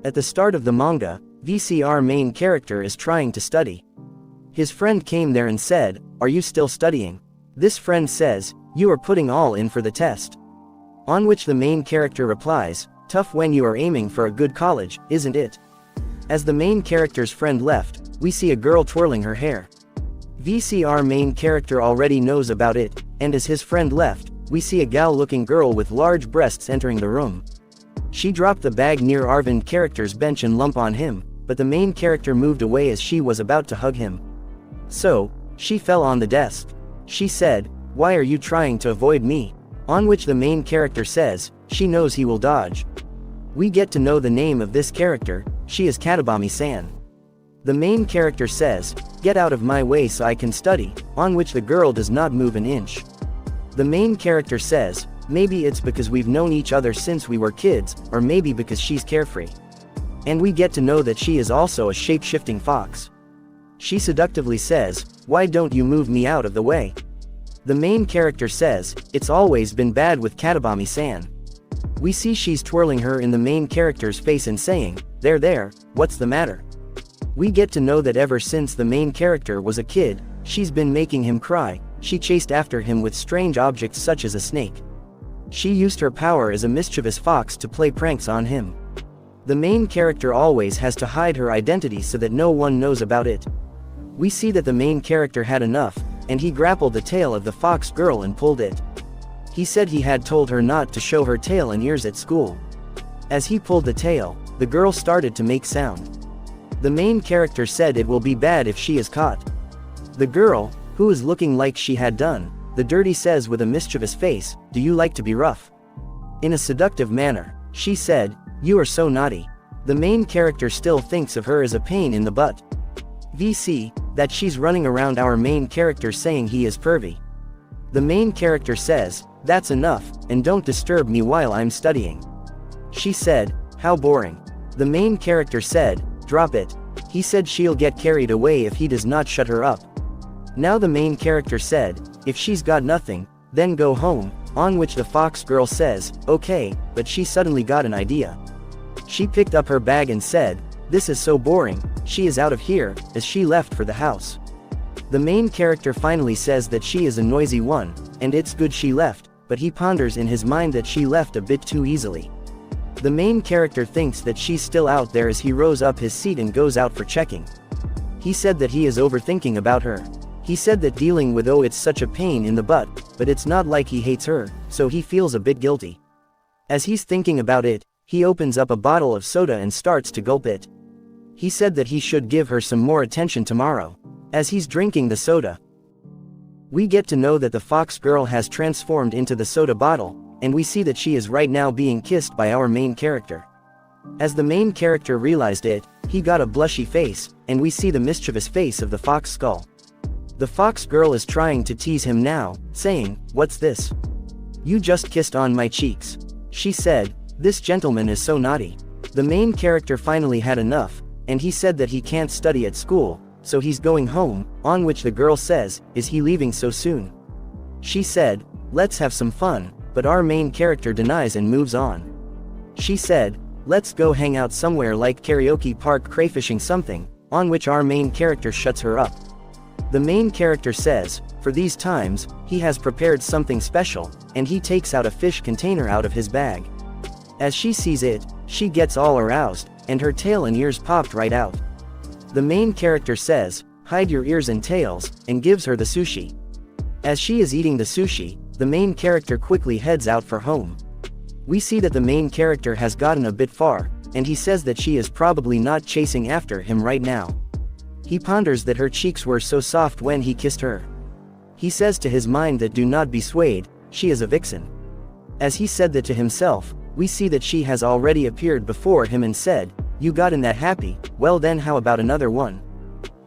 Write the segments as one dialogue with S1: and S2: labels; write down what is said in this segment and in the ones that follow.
S1: At the start of the manga, VCR main character is trying to study. His friend came there and said, "Are you still studying?" This friend says, "You are putting all in for the test." On which the main character replies, "Tough when you are aiming for a good college, isn't it?" As the main character's friend left, we see a girl twirling her hair. VCR main character already knows about it, and as his friend left, we see a gal-looking girl with large breasts entering the room. She dropped the bag near Arvind character's bench and lump on him, but the main character moved away as she was about to hug him. So, she fell on the desk. She said, "Why are you trying to avoid me?" On which the main character says, she knows he will dodge. We get to know the name of this character, she is Katabami-san. The main character says, "Get out of my way so I can study," on which the girl does not move an inch. The main character says, "Maybe it's because we've known each other since we were kids, or maybe because she's carefree." And we get to know that she is also a shape-shifting fox. She seductively says, "Why don't you move me out of the way?" The main character says, "It's always been bad with Katabami-san." We see she's twirling her in the main character's face and saying, There, what's the matter?" We get to know that ever since the main character was a kid, she's been making him cry. She chased after him with strange objects such as a snake. She used her power as a mischievous fox to play pranks on him. The main character always has to hide her identity so that no one knows about it. We see that the main character had enough, and he grappled the tail of the fox girl and pulled it. He said he had told her not to show her tail and ears at school. As he pulled the tail, the girl started to make sound. The main character said it will be bad if she is caught. The girl, who is looking like she had done the dirty, says with a mischievous face, "Do you like to be rough?" In a seductive manner, she said, "You are so naughty." The main character still thinks of her as a pain in the butt. We see that she's running around our main character saying he is pervy. The main character says, "That's enough, and don't disturb me while I'm studying." She said, "How boring." The main character said, "Drop it." He said she'll get carried away if he does not shut her up. Now the main character said, "If she's got nothing, then go home," on which the fox girl says, "Okay," but she suddenly got an idea. She picked up her bag and said, "This is so boring, she is out of here," as she left for the house. The main character finally says that she is a noisy one, and it's good she left, but he ponders in his mind that she left a bit too easily. The main character thinks that she's still out there as he rose up his seat and goes out for checking. He said that he is overthinking about her. He said that dealing with it's such a pain in the butt, but it's not like he hates her, so he feels a bit guilty. As he's thinking about it, he opens up a bottle of soda and starts to gulp it. He said that he should give her some more attention tomorrow. As he's drinking the soda, we get to know that the fox girl has transformed into the soda bottle, and we see that she is right now being kissed by our main character. As the main character realized it, he got a blushy face, and we see the mischievous face of the fox skull. The fox girl is trying to tease him now, saying, "What's this? You just kissed on my cheeks." She said, "This gentleman is so naughty." The main character finally had enough, and he said that he can't study at school, so he's going home, on which the girl says, "Is he leaving so soon?" She said, "Let's have some fun," but our main character denies and moves on. She said, "Let's go hang out somewhere like karaoke park, crayfishing something," on which our main character shuts her up. The main character says, for these times, he has prepared something special, and he takes out a fish container out of his bag. As she sees it, she gets all aroused, and her tail and ears popped right out. The main character says, "Hide your ears and tails," and gives her the sushi. As she is eating the sushi, the main character quickly heads out for home. We see that the main character has gotten a bit far, and he says that she is probably not chasing after him right now. He ponders that her cheeks were so soft when he kissed her. He says to his mind that do not be swayed, she is a vixen. As he said that to himself, we see that she has already appeared before him and said, "You gotten that happy, well then how about another one?"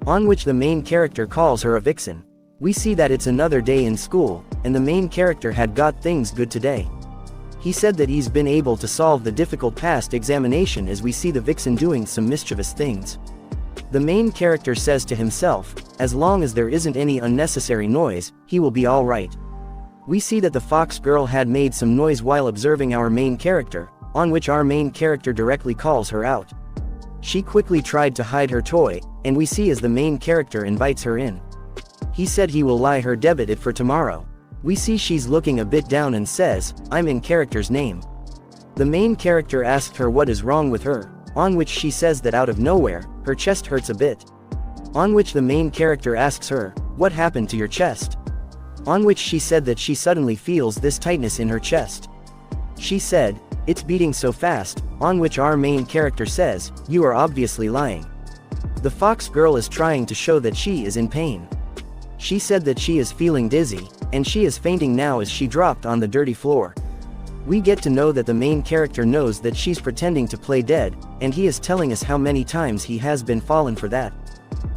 S1: On which the main character calls her a vixen. We see that it's another day in school, and the main character had got things good today. He said that he's been able to solve the difficult past examination as we see the vixen doing some mischievous things. The main character says to himself, as long as there isn't any unnecessary noise, he will be alright. We see that the fox girl had made some noise while observing our main character, on which our main character directly calls her out. She quickly tried to hide her toy, and we see as the main character invites her in. He said he will lie her debit it for tomorrow. We see she's looking a bit down and says, I'm in character's name. The main character asked her what is wrong with her, on which she says that out of nowhere, her chest hurts a bit. On which the main character asks her, what happened to your chest? On which she said that she suddenly feels this tightness in her chest. She said, it's beating so fast, on which our main character says, you are obviously lying. The fox girl is trying to show that she is in pain. She said that she is feeling dizzy, and she is fainting now as she dropped on the dirty floor. We get to know that the main character knows that she's pretending to play dead, and he is telling us how many times he has been fallen for that.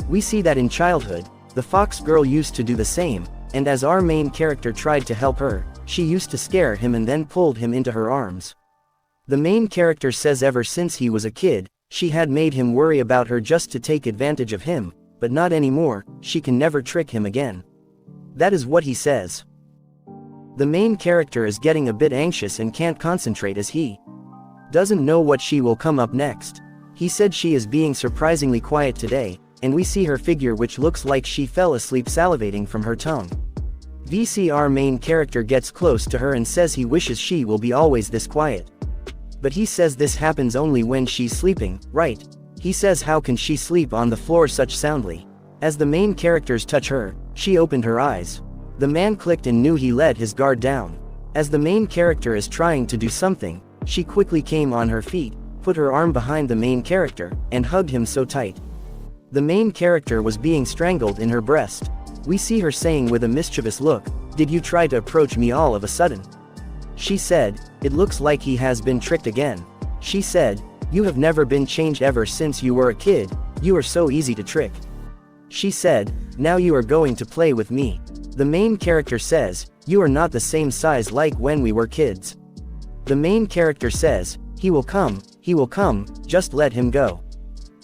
S1: We see that in childhood, the fox girl used to do the same, and as our main character tried to help her, she used to scare him and then pulled him into her arms. The main character says ever since he was a kid, she had made him worry about her just to take advantage of him, but not anymore, she can never trick him again. That is what he says. The main character is getting a bit anxious and can't concentrate as he doesn't know what she will come up next. He said she is being surprisingly quiet today, and we see her figure which looks like she fell asleep salivating from her tongue. VCR main character gets close to her and says he wishes she will be always this quiet. But he says this happens only when she's sleeping, right? He says how can she sleep on the floor such soundly? As the main characters touch her, she opened her eyes. The man clicked and knew he let his guard down. As the main character is trying to do something, she quickly came on her feet, put her arm behind the main character, and hugged him so tight. The main character was being strangled in her breast. We see her saying with a mischievous look, did you try to approach me all of a sudden? She said, it looks like he has been tricked again. She said, you have never been changed ever since you were a kid, you are so easy to trick. She said, now you are going to play with me. The main character says, you are not the same size like when we were kids. The main character says, he will come, just let him go.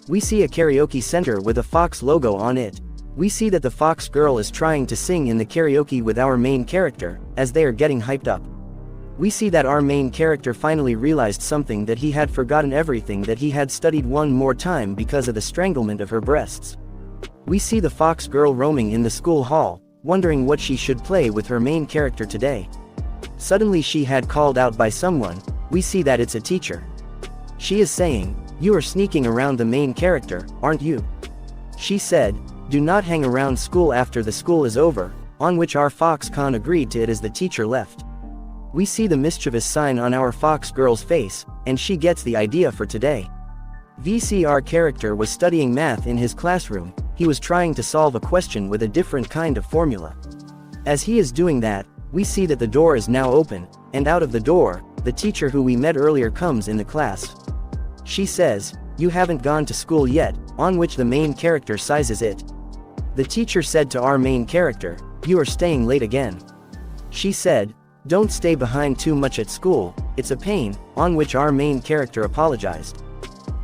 S1: We see a karaoke center with a fox logo on it. We see that the fox girl is trying to sing in the karaoke with our main character, as they are getting hyped up. We see that our main character finally realized something, that he had forgotten everything that he had studied one more time because of the stranglement of her breasts. We see the fox girl roaming in the school hall, wondering what she should play with her main character today. Suddenly she had called out by someone. We see that it's a teacher. She is saying, you are sneaking around the main character, aren't you? She said, do not hang around school after the school is over, on which our fox con agreed to it as the teacher left. We see the mischievous sign on our fox girl's face, and she gets the idea for today. VCR character was studying math in his classroom. He was trying to solve a question with a different kind of formula. As he is doing that, we see that the door is now open, and out of the door, the teacher who we met earlier comes in the class. She says, you haven't gone to school yet, on which the main character sizes it. The teacher said to our main character, you are staying late again. She said, don't stay behind too much at school, it's a pain, on which our main character apologized.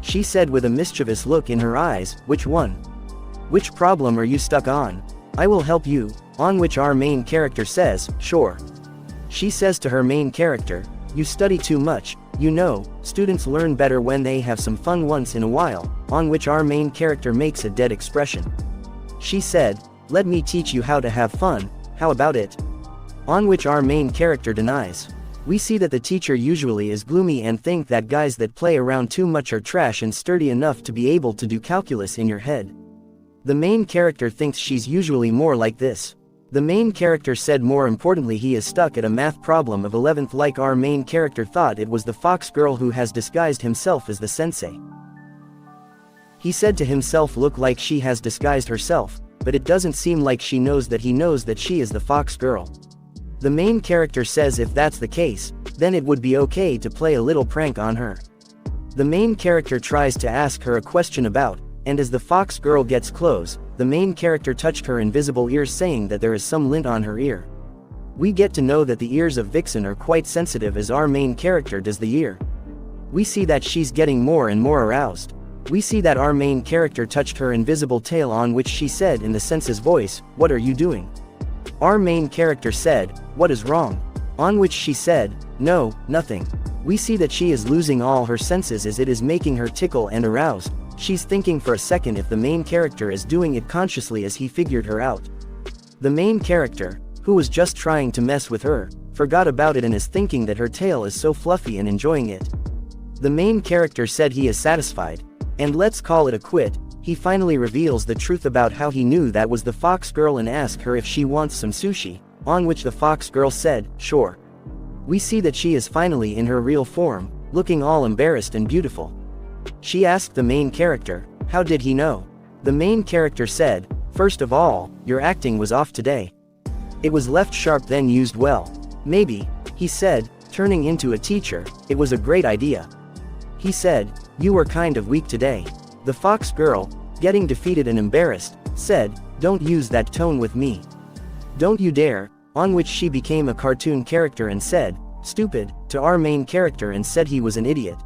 S1: She said with a mischievous look in her eyes, which one? Which problem are you stuck on? I will help you, on which our main character says, sure. She says to her main character, you study too much, you know, students learn better when they have some fun once in a while, on which our main character makes a dead expression. She said, let me teach you how to have fun, how about it? On which our main character denies. We see that the teacher usually is gloomy and think that guys that play around too much are trash and sturdy enough to be able to do calculus in your head. The main character thinks she's usually more like this. The main character said more importantly he is stuck at a math problem of 11th like our main character thought it was the fox girl who has disguised himself as the sensei. He said to himself look like she has disguised herself, but it doesn't seem like she knows that he knows that she is the fox girl. The main character says if that's the case, then it would be okay to play a little prank on her. The main character tries to ask her a question about, and as the fox girl gets close, the main character touched her invisible ears saying that there is some lint on her ear. We get to know that the ears of Vixen are quite sensitive as our main character does the ear. We see that she's getting more and more aroused. We see that our main character touched her invisible tail on which she said in the sense's voice, what are you doing? Our main character said, what is wrong? On which she said, no, nothing. We see that she is losing all her senses as it is making her tickle and aroused, She's thinking for a second if the main character is doing it consciously as he figured her out. The main character, who was just trying to mess with her, forgot about it and is thinking that her tail is so fluffy and enjoying it. The main character said he is satisfied, and let's call it a quit. He finally reveals the truth about how he knew that was the fox girl and asks her if she wants some sushi, on which the fox girl said, sure. We see that she is finally in her real form, looking all embarrassed and beautiful. She asked the main character, how did he know? The main character said, first of all, your acting was off today. It was left sharp then used well. Maybe, he said, turning into a teacher, it was a great idea. He said, you were kind of weak today. The fox girl, getting defeated and embarrassed, said, don't use that tone with me. Don't you dare, on which she became a cartoon character and said, stupid, to our main character and said he was an idiot.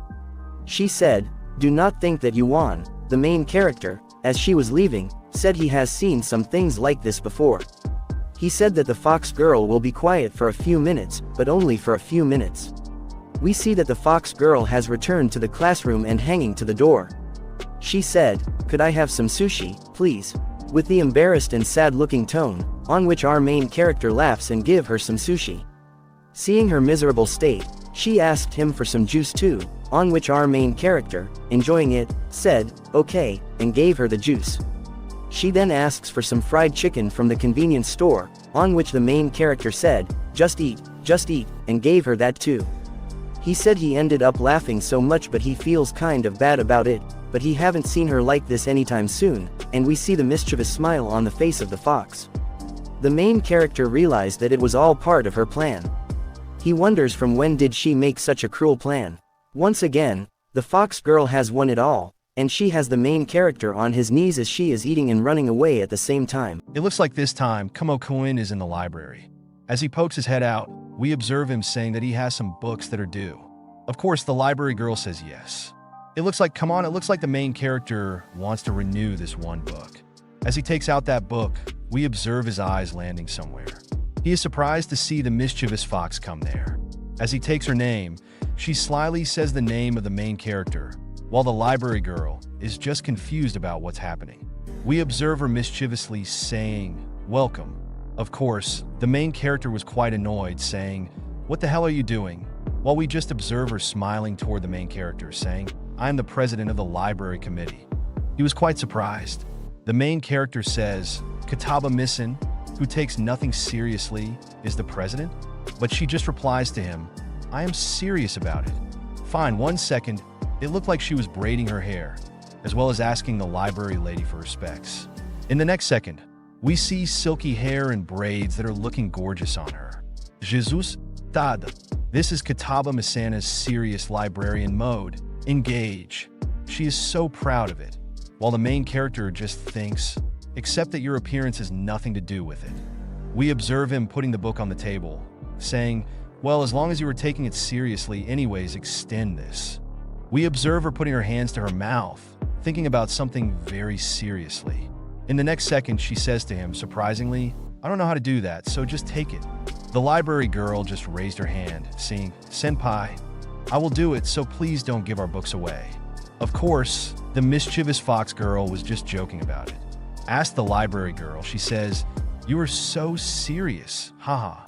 S1: She said, do not think that you won. The main character, as she was leaving, said he has seen some things like this before. He said that the fox girl will be quiet for a few minutes, but only for a few minutes. We see that the fox girl has returned to the classroom and hanging to the door. She said, could I have some sushi, please? With the embarrassed and sad-looking tone, on which our main character laughs and give her some sushi. Seeing her miserable state, she asked him for some juice too, on which our main character, enjoying it, said, okay, and gave her the juice. She then asks for some fried chicken from the convenience store, on which the main character said, just eat, and gave her that too. He said he ended up laughing so much but he feels kind of bad about it, but he haven't seen her like this anytime soon, and we see the mischievous smile on the face of the fox. The main character realized that it was all part of her plan. He wonders from when did she make such a cruel plan. Once again, the fox girl has won it all, and she has the main character on his knees as she is eating and running away at the same time.
S2: It looks like this time, Kumo-kun is in the library. As he pokes his head out, we observe him saying that he has some books that are due. Of course, the library girl says yes. It looks like the main character wants to renew this one book. As he takes out that book, we observe his eyes landing somewhere. He is surprised to see the mischievous fox come there. As he takes her name, she slyly says the name of the main character, while the library girl is just confused about what's happening. We observe her mischievously saying, welcome. Of course, the main character was quite annoyed, saying, what the hell are you doing? While we just observe her smiling toward the main character, saying, I am the president of the library committee. He was quite surprised. The main character says, Kataba Missen, who takes nothing seriously, is the president? But she just replies to him, I am serious about it. Fine, 1 second, it looked like she was braiding her hair, as well as asking the library lady for her specs. In the next second, we see silky hair and braids that are looking gorgeous on her. Jesus Tad. This is Kataba Misana's serious librarian mode. Engage. She is so proud of it, while the main character just thinks, except that your appearance has nothing to do with it. We observe him putting the book on the table, saying, well, as long as you were taking it seriously anyways, extend this. We observe her putting her hands to her mouth, thinking about something very seriously. In the next second, she says to him, surprisingly, I don't know how to do that, so just take it. The library girl just raised her hand, saying, Senpai, I will do it, so please don't give our books away. Of course, the mischievous fox girl was just joking about it. Asked the library girl, she says, you are so serious, haha.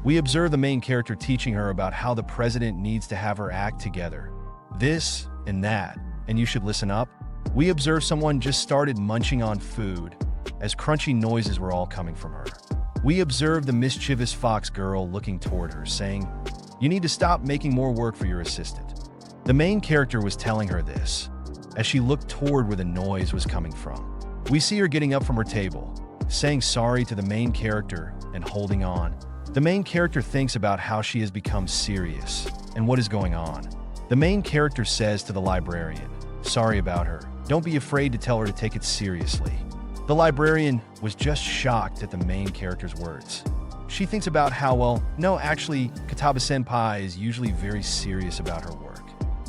S2: We observe the main character teaching her about how the president needs to have her act together. This and that, and you should listen up. We observe someone just started munching on food, as crunchy noises were all coming from her. We observe the mischievous fox girl looking toward her, saying, you need to stop making more work for your assistant. The main character was telling her this, as she looked toward where the noise was coming from. We see her getting up from her table, saying sorry to the main character and holding on. The main character thinks about how she has become serious and what is going on. The main character says to the librarian, sorry about her. Don't be afraid to tell her to take it seriously. The librarian was just shocked at the main character's words. She thinks about how, well, no, actually, Kataba-senpai is usually very serious about her work.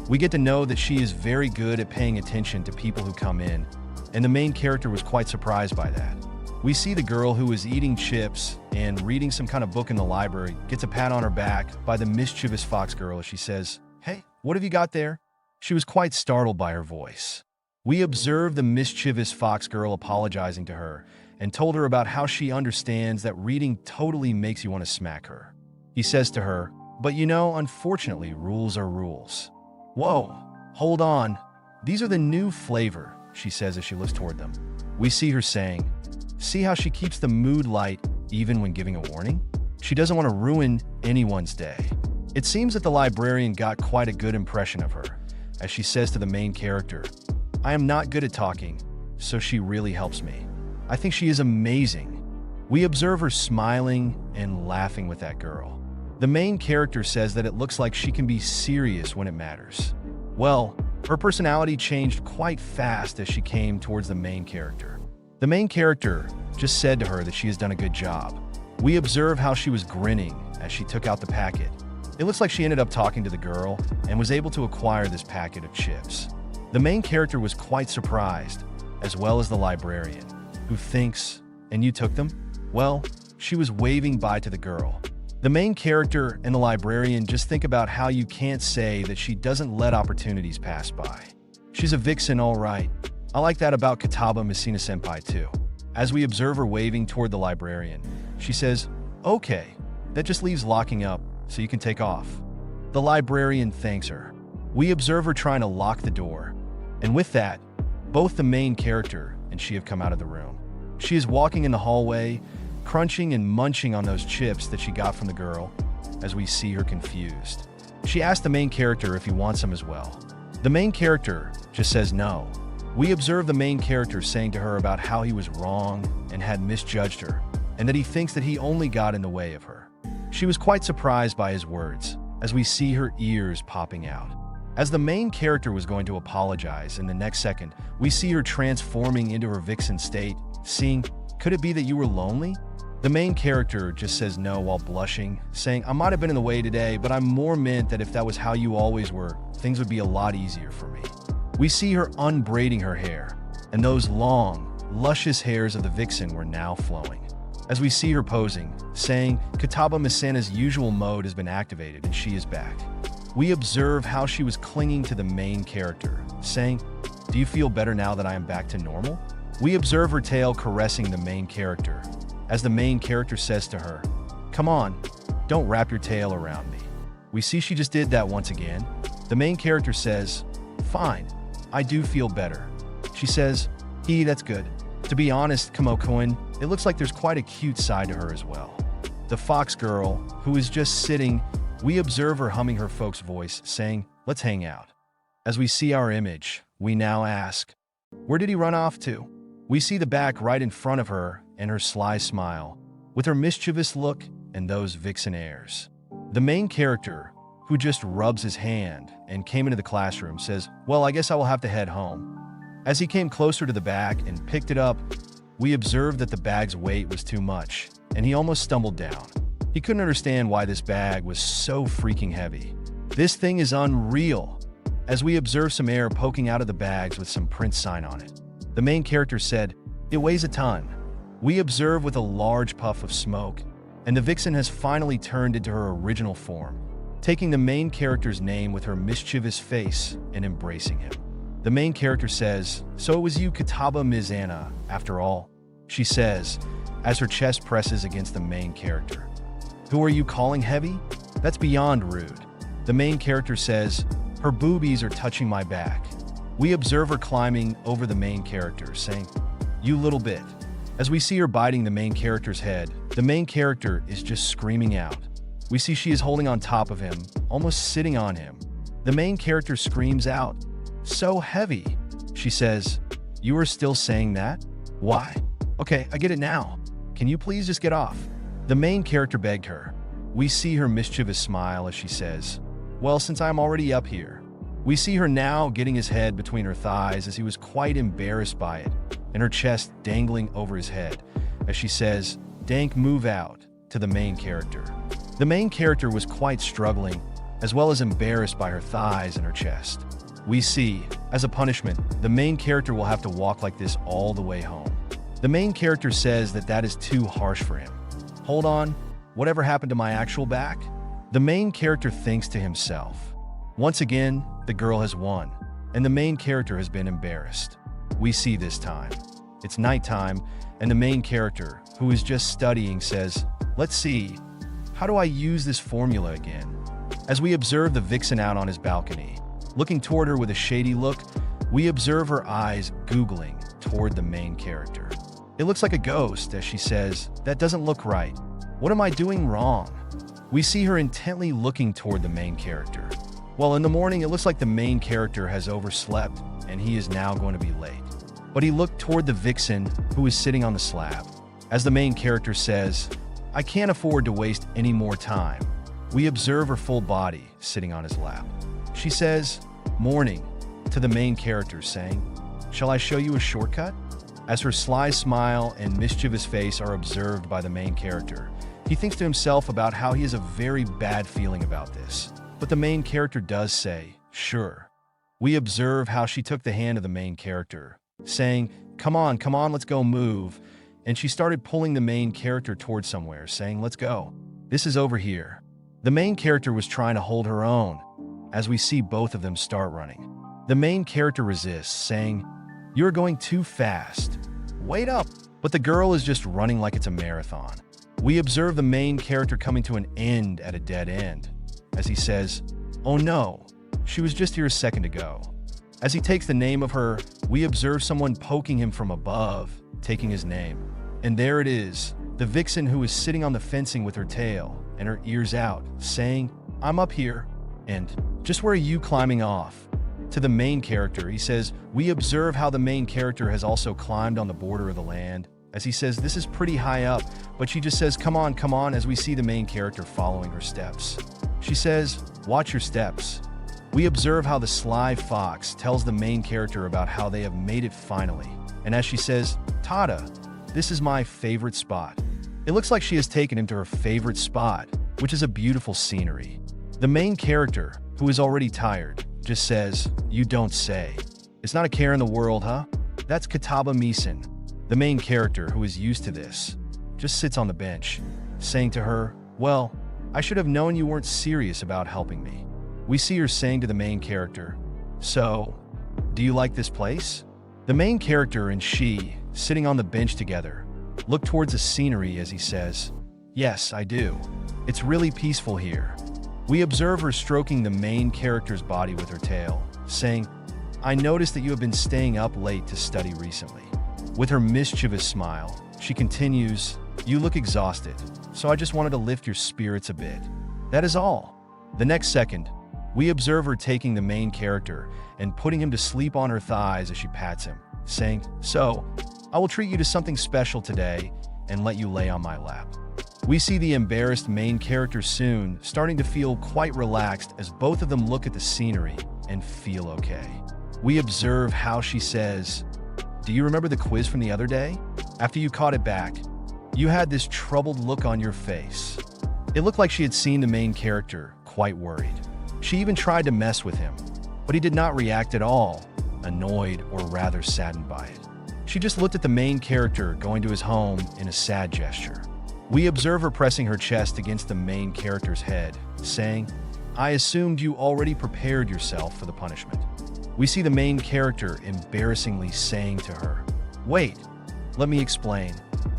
S2: We get to know that she is very good at paying attention to people who come in, and the main character was quite surprised by that. We see the girl who was eating chips and reading some kind of book in the library gets a pat on her back by the mischievous fox girl as she says, hey, what have you got there? She was quite startled by her voice. We observe the mischievous Foxgirl apologizing to her and told her about how she understands that reading totally makes you want to smack her. He says to her, "But you know, unfortunately, rules are rules." "Whoa, hold on. These are the new flavor," she says as she looks toward them. We see her saying, "See how she keeps the mood light even when giving a warning? She doesn't want to ruin anyone's day." It seems that the librarian got quite a good impression of her, as she says to the main character, "I am not good at talking, so she really helps me. I think she is amazing." We observe her smiling and laughing with that girl. The main character says that it looks like she can be serious when it matters. Well, her personality changed quite fast as she came towards the main character. The main character just said to her that she has done a good job. We observe how she was grinning as she took out the packet. It looks like she ended up talking to the girl and was able to acquire this packet of chips. The main character was quite surprised, as well as the librarian, who thinks, "And you took them?" Well, she was waving bye to the girl. The main character and the librarian just think about how you can't say that she doesn't let opportunities pass by. She's a vixen, all right. I like that about Kitaba Messina-senpai too. As we observe her waving toward the librarian, she says, "Okay, that just leaves locking up, so you can take off." The librarian thanks her. We observe her trying to lock the door. And with that, both the main character and she have come out of the room. She is walking in the hallway, crunching and munching on those chips that she got from the girl, as we see her confused. She asks the main character if he wants them as well. The main character just says no. We observe the main character saying to her about how he was wrong and had misjudged her, and that he thinks that he only got in the way of her. She was quite surprised by his words, as we see her ears popping out. As the main character was going to apologize, in the next second, we see her transforming into her vixen state, seeing, "Could it be that you were lonely?" The main character just says no while blushing, saying, "I might have been in the way today, but I'm more meant that if that was how you always were, things would be a lot easier for me." We see her unbraiding her hair, and those long, luscious hairs of the vixen were now flowing. As we see her posing, saying, "Kitaba Misana's usual mode has been activated and she is back." We observe how she was clinging to the main character, saying, "Do you feel better now that I am back to normal?" We observe her tail caressing the main character, as the main character says to her, "Come on, don't wrap your tail around me." We see she just did that once again. The main character says, "Fine, I do feel better." She says, That's good. To be honest, Kamoko-kun, it looks like there's quite a cute side to her as well." The fox girl, who is just sitting, we observe her humming her folk's voice, saying, "Let's hang out." As we see our image, we now ask, "Where did he run off to?" We see the back right in front of her and her sly smile, with her mischievous look and those vixen airs. The main character, who just rubs his hand and came into the classroom, says, "Well, I guess I will have to head home." As he came closer to the bag and picked it up, we observed that the bag's weight was too much, and he almost stumbled down. He couldn't understand why this bag was so freaking heavy. This thing is unreal. As we observe some air poking out of the bags with some print sign on it. The main character said, "It weighs a ton." We observe with a large puff of smoke, and the vixen has finally turned into her original form, taking the main character's name with her mischievous face and embracing him. The main character says, "So it was you, Kitaba Mizana, after all," she says, as her chest presses against the main character. "Who are you calling heavy? That's beyond rude." The main character says, "Her boobies are touching my back." We observe her climbing over the main character, saying, "You little bit." As we see her biting the main character's head, the main character is just screaming out. We see she is holding on top of him, almost sitting on him. The main character screams out, "So heavy." She says, "You are still saying that? Why? Okay, I get it now. Can you please just get off?" The main character begged her. We see her mischievous smile as she says, "Well, since I'm already up here." We see her now getting his head between her thighs as he was quite embarrassed by it, and her chest dangling over his head, as she says, "Dank, move out," to the main character. The main character was quite struggling, as well as embarrassed by her thighs and her chest. We see, as a punishment, the main character will have to walk like this all the way home. The main character says that that is too harsh for him. Hold on, whatever happened to my actual back? The main character thinks to himself. Once again, the girl has won, and the main character has been embarrassed. we see this time. It's nighttime, and the main character, who is just studying, says, "Let's see, how do I use this formula again?" As we observe the vixen out on his balcony, looking toward her with a shady look, we observe her eyes googling toward the main character. It looks like a ghost as she says, "That doesn't look right. What am I doing wrong?" We see her intently looking toward the main character. Well, in the morning, it looks like the main character has overslept and he is now going to be late. But he looked toward the vixen who is sitting on the slab. As the main character says, "I can't afford to waste any more time," we observe her full body sitting on his lap. She says, "Morning," to the main character, saying, "Shall I show you a shortcut?" As her sly smile and mischievous face are observed by the main character, he thinks to himself about how he has a very bad feeling about this. But the main character does say, "Sure." We observe how she took the hand of the main character, saying, come on, let's go move." And she started pulling the main character towards somewhere, saying, "Let's go. This is over here." The main character was trying to hold her own, as we see both of them start running. The main character resists, saying, "You're going too fast. Wait up." But the girl is just running like it's a marathon. We observe the main character coming to an end at a dead end, as he says, "Oh no, she was just here a second ago." As he takes the name of her, we observe someone poking him from above, taking his name. And there it is, the vixen who is sitting on the fencing with her tail and her ears out, saying, "I'm up here." And, "Just where are you climbing off?" To the main character, he says, we observe how the main character has also climbed on the border of the land. As he says, this is pretty high up, but she just says, come on, as we see the main character following her steps. She says, "Watch your steps." We observe how the sly fox tells the main character about how they have made it finally. And as she says, "Tada, this is my favorite spot." It looks like she has taken him to her favorite spot, which is a beautiful scenery. The main character, who is already tired, just says, "You don't say. It's not a care in the world, huh?" That's Kataba Misen. The main character, who is used to this, just sits on the bench, saying to her, "Well, I should have known you weren't serious about helping me." We see her saying to the main character, "So, do you like this place?" The main character and she, sitting on the bench together, look towards the scenery as he says, "Yes, I do. It's really peaceful here." We observe her stroking the main character's body with her tail, saying, "I noticed that you have been staying up late to study recently." With her mischievous smile, she continues, "You look exhausted, so I just wanted to lift your spirits a bit. That is all." The next second, we observe her taking the main character and putting him to sleep on her thighs as she pats him, saying, "So, I will treat you to something special today and let you lay on my lap." We see the embarrassed main character soon starting to feel quite relaxed as both of them look at the scenery and feel okay. We observe how she says, "Do you remember the quiz from the other day? After you caught it back, you had this troubled look on your face." It looked like she had seen the main character quite worried. She even tried to mess with him, but he did not react at all, annoyed or rather saddened by it. She just looked at the main character going to his home in a sad gesture. We observe her pressing her chest against the main character's head, saying, "I assumed you already prepared yourself for the punishment." We see the main character embarrassingly saying to her, "Wait, let me explain."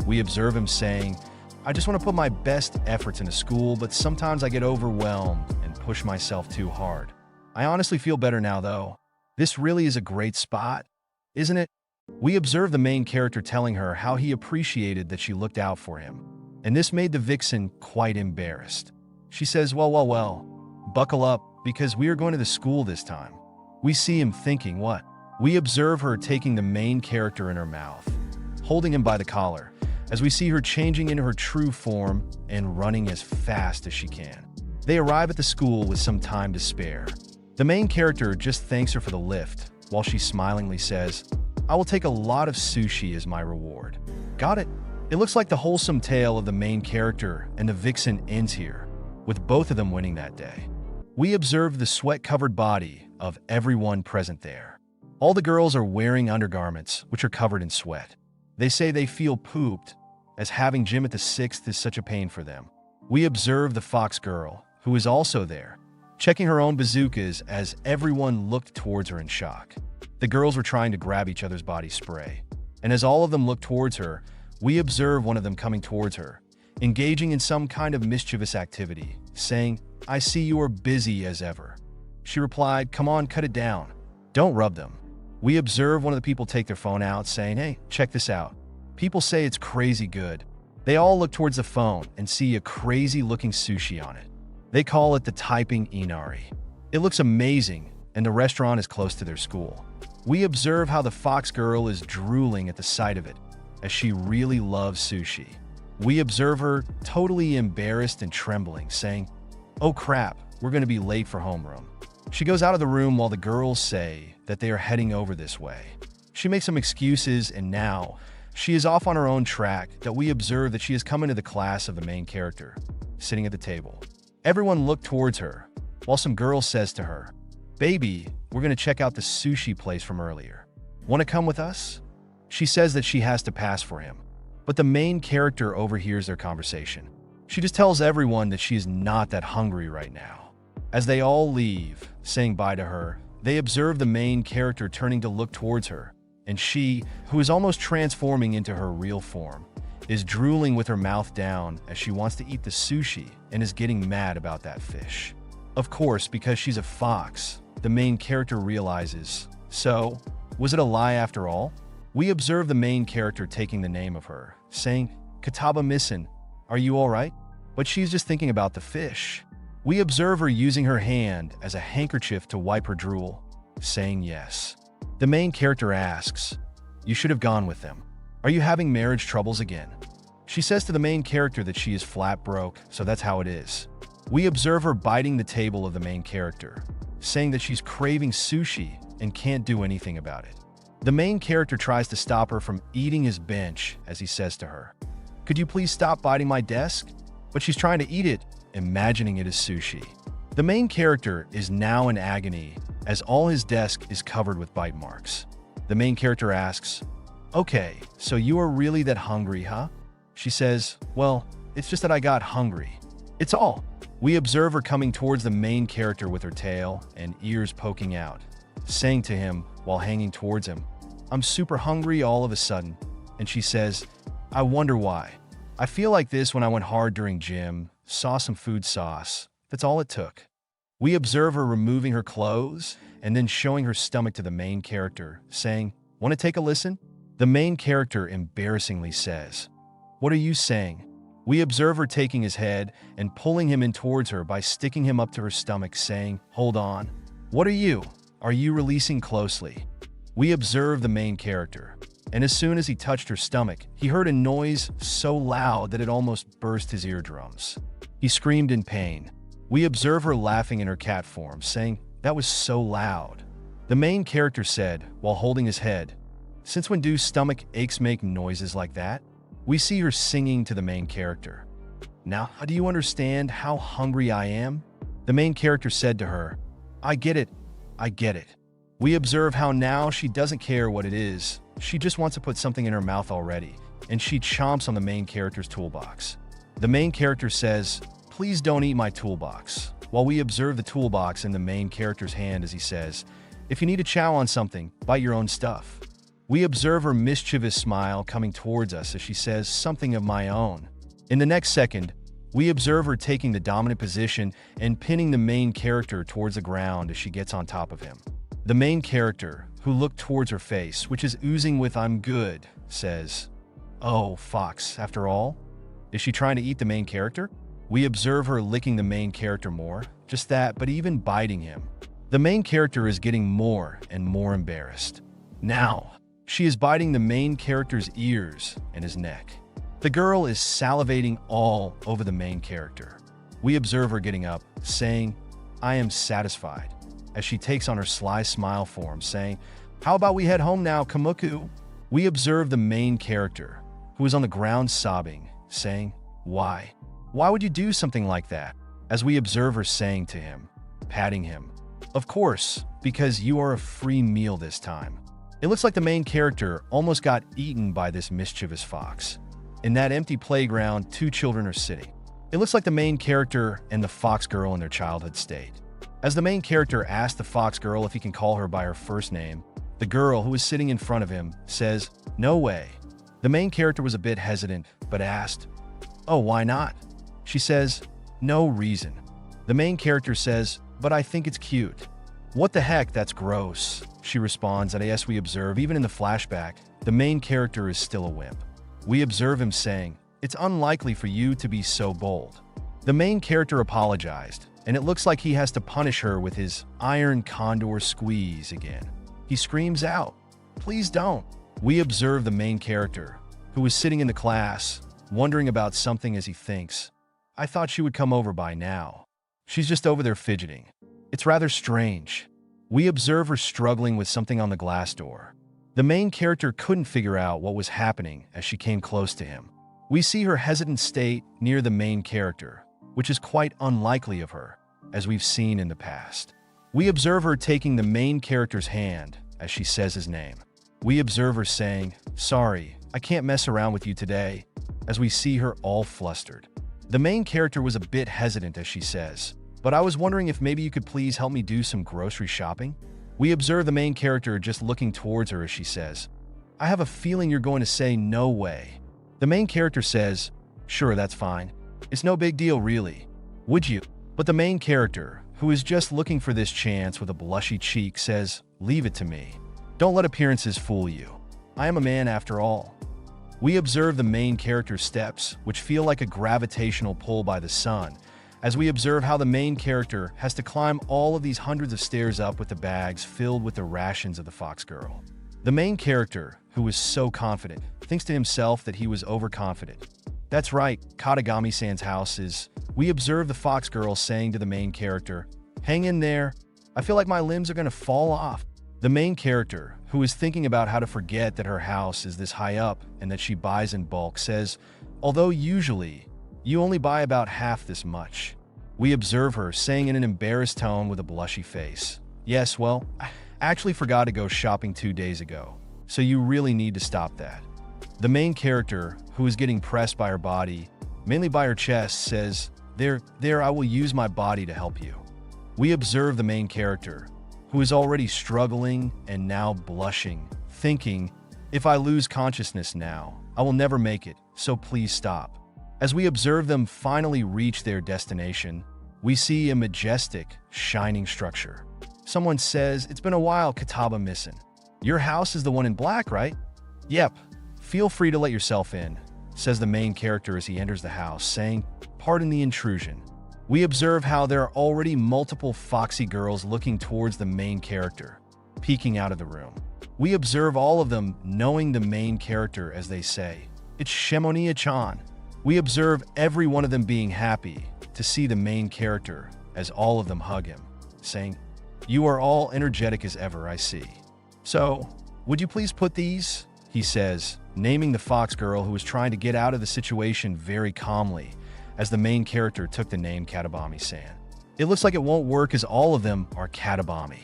S2: We observe him saying, "I just want to put my best efforts into school, but sometimes I get overwhelmed and push myself too hard. I honestly feel better now, though. This really is a great spot, isn't it?" We observe the main character telling her how he appreciated that she looked out for him, and this made the vixen quite embarrassed. She says, well, buckle up, because we are going to the school this time." We see him thinking, what? We observe her taking the main character in her mouth, holding him by the collar, as we see her changing into her true form and running as fast as she can. They arrive at the school with some time to spare. The main character just thanks her for the lift, while she smilingly says, "I will take a lot of sushi as my reward." Got it? It looks like the wholesome tale of the main character and the vixen ends here, with both of them winning that day. We observe the sweat-covered body of everyone present there. All the girls are wearing undergarments, which are covered in sweat. They say they feel pooped, as having gym at the 6th is such a pain for them. We observe the fox girl, who is also there, checking her own bazookas as everyone looked towards her in shock. The girls were trying to grab each other's body spray. And as all of them looked towards her, we observe one of them coming towards her, engaging in some kind of mischievous activity, saying, "I see you are busy as ever." She replied, "Come on, cut it down. Don't rub them." We observe one of the people take their phone out, saying, "Hey, check this out." People say it's crazy good. They all look towards the phone and see a crazy-looking sushi on it. They call it the typing inari. It looks amazing, and the restaurant is close to their school. We observe how the fox girl is drooling at the sight of it, as she really loves sushi. We observe her totally embarrassed and trembling, saying, "Oh crap, we're going to be late for homeroom." She goes out of the room while the girls say that they are heading over this way. She makes some excuses, and now she is off on her own track that we observe that she has come into the class of the main character, sitting at the table. Everyone looked towards her, while some girl says to her, "Baby, we're going to check out the sushi place from earlier. Want to come with us?" She says that she has to pass for him, but the main character overhears their conversation. She just tells everyone that she is not that hungry right now. As they all leave, saying bye to her, they observe the main character turning to look towards her, and she, who is almost transforming into her real form, is drooling with her mouth down as she wants to eat the sushi and is getting mad about that fish. Of course, because she's a fox, the main character realizes, so, was it a lie after all? We observe the main character taking the name of her, saying, "Kataba Missin, are you alright?" But she's just thinking about the fish. We observe her using her hand as a handkerchief to wipe her drool, saying yes. The main character asks, "You should have gone with them. Are you having marriage troubles again?" She says to the main character that she is flat broke, so that's how it is. We observe her biting the table of the main character, saying that she's craving sushi and can't do anything about it. The main character tries to stop her from eating his bench as he says to her, "Could you please stop biting my desk?" But she's trying to eat it, imagining it as sushi. The main character is now in agony as all his desk is covered with bite marks. The main character asks, "Okay, so you are really that hungry, huh?" She says, "Well, it's just that I got hungry. It's all." We observe her coming towards the main character with her tail and ears poking out, saying to him while hanging towards him, "I'm super hungry all of a sudden." And she says, "I wonder why. I feel like this when I went hard during gym, saw some food sauce. That's all it took." We observe her removing her clothes and then showing her stomach to the main character, saying, "Want to take a listen?" The main character embarrassingly says, "What are you saying?" We observe her taking his head and pulling him in towards her by sticking him up to her stomach, saying, "Hold on. What are you? Are you releasing closely?" We observe the main character, and as soon as he touched her stomach, he heard a noise so loud that it almost burst his eardrums. He screamed in pain. We observe her laughing in her cat form, saying, "That was so loud." The main character said, while holding his head, "Since when do stomach aches make noises like that?" We see her singing to the main character. "Now, do you understand how hungry I am?" The main character said to her, "I get it. I get it." We observe how now she doesn't care what it is. She just wants to put something in her mouth already, and she chomps on the main character's toolbox. The main character says, "Please don't eat my toolbox," while we observe the toolbox in the main character's hand as he says, "If you need to chow on something, bite your own stuff." We observe her mischievous smile coming towards us as she says, "Something of my own." In the next second, we observe her taking the dominant position and pinning the main character towards the ground as she gets on top of him. The main character, who looked towards her face, which is oozing with "I'm good," says, "Oh, Fox, after all?" Is she trying to eat the main character? We observe her licking the main character more, just that, but even biting him. The main character is getting more and more embarrassed. Now, she is biting the main character's ears and his neck. The girl is salivating all over the main character. We observe her getting up, saying, "I am satisfied," as she takes on her sly smile form, saying, "How about we head home now, Kamuku?" We observe the main character, who is on the ground sobbing, saying, "Why? Why would you do something like that?" As we observe her saying to him, patting him, "Of course, because you are a free meal this time." It looks like the main character almost got eaten by this mischievous fox. In that empty playground, two children are sitting. It looks like the main character and the fox girl in their childhood state. As the main character asks the fox girl if he can call her by her first name, the girl, who is sitting in front of him, says, "No way." The main character was a bit hesitant, but asked, "Oh, why not?" She says, "No reason." The main character says, "But I think it's cute." "What the heck, that's gross," she responds, and yes, we observe, even in the flashback, the main character is still a wimp. We observe him saying, "It's unlikely for you to be so bold." The main character apologized, and it looks like he has to punish her with his iron condor squeeze again. He screams out, "Please don't." We observe the main character, who is sitting in the class, wondering about something as he thinks, "I thought she would come over by now. She's just over there fidgeting. It's rather strange." We observe her struggling with something on the glass door. The main character couldn't figure out what was happening as she came close to him. We see her hesitant state near the main character, which is quite unlikely of her, as we've seen in the past. We observe her taking the main character's hand as she says his name. We observe her saying, "Sorry, I can't mess around with you today," as we see her all flustered. The main character was a bit hesitant as she says, "But I was wondering if maybe you could please help me do some grocery shopping?" We observe the main character just looking towards her as she says, "I have a feeling you're going to say no way." The main character says, "Sure, that's fine. It's no big deal really. Would you?" But the main character, who is just looking for this chance with a blushy cheek, says, "Leave it to me. Don't let appearances fool you. I am a man after all." We observe the main character's steps, which feel like a gravitational pull by the sun, as we observe how the main character has to climb all of these hundreds of stairs up with the bags filled with the rations of the fox girl. The main character, who is so confident, thinks to himself that he was overconfident. That's right, Katagami-san's house is. We observe the fox girl saying to the main character, "Hang in there. I feel like my limbs are going to fall off." The main character, who is thinking about how to forget that her house is this high up and that she buys in bulk, says, "Although usually you only buy about half this much." We observe her saying in an embarrassed tone with a blushy face, "Yes, well, I actually forgot to go shopping 2 days ago, so you really need to stop that." The main character, who is getting pressed by her body, mainly by her chest, says, There, I will use my body to help you." We observe the main character, who is already struggling and now blushing, thinking, "If I lose consciousness now, I will never make it, so please stop." As we observe them finally reach their destination, we see a majestic, shining structure. Someone says, "It's been a while, Kataba-missin. Your house is the one in black, right?" "Yep. Feel free to let yourself in," says the main character as he enters the house, saying, "Pardon the intrusion." We observe how there are already multiple foxy girls looking towards the main character, peeking out of the room. We observe all of them knowing the main character as they say, "It's Shimonia-chan." We observe every one of them being happy to see the main character as all of them hug him, saying, "You are all energetic as ever, I see. So, would you please put these?" he says, naming the fox girl, who was trying to get out of the situation very calmly, as the main character took the name Katabami-san. It looks like it won't work as all of them are Katabami.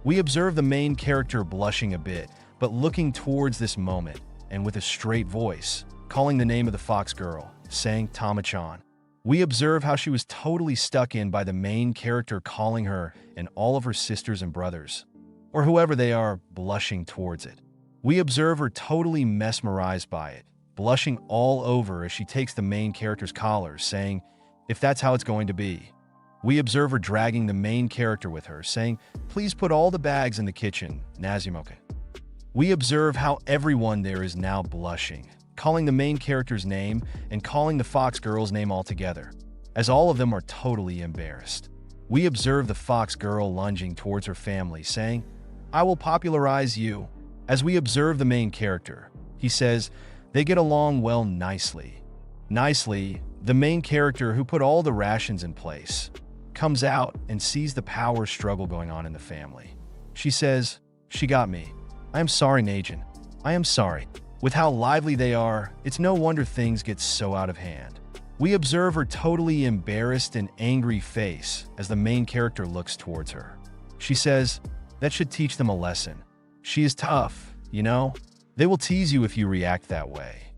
S2: We observe the main character blushing a bit, but looking towards this moment, and with a straight voice, calling the name of the fox girl, saying Tama-chan. We observe how she was totally stuck in by the main character calling her and all of her sisters and brothers, or whoever they are, blushing towards it. We observe her totally mesmerized by it, blushing all over as she takes the main character's collar, saying, "If that's how it's going to be." We observe her dragging the main character with her, saying, "Please put all the bags in the kitchen, Nazumoka." We observe how everyone there is now blushing, calling the main character's name and calling the fox girl's name altogether, as all of them are totally embarrassed. We observe the fox girl lunging towards her family, saying, "I will popularize you." As we observe the main character, he says, "They get along well nicely." Nicely, the main character, who put all the rations in place, comes out and sees the power struggle going on in the family. She says, "She got me. I am sorry, Najin. I am sorry." With how lively they are, it's no wonder things get so out of hand. We observe her totally embarrassed and angry face as the main character looks towards her. She says, "That should teach them a lesson. She is tough, you know? They will tease you if you react that way."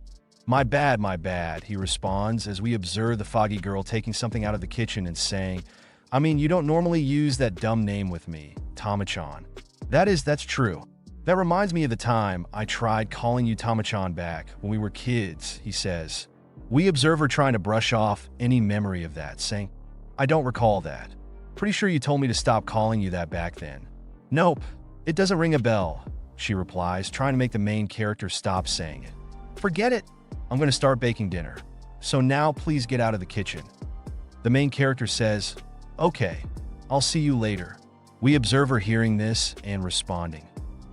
S2: My bad," he responds as we observe the foggy girl taking something out of the kitchen and saying, I mean, you don't normally use that dumb name with me, Tama-chan. That's true. That reminds me of the time I tried calling you Tama-chan back when we were kids, he says. We observe her trying to brush off any memory of that, saying, I don't recall that. Pretty sure you told me to stop calling you that back then. Nope, it doesn't ring a bell, she replies, trying to make the main character stop saying it. Forget it. I'm going to start baking dinner. So now please get out of the kitchen. The main character says, okay, I'll see you later. We observe her hearing this and responding.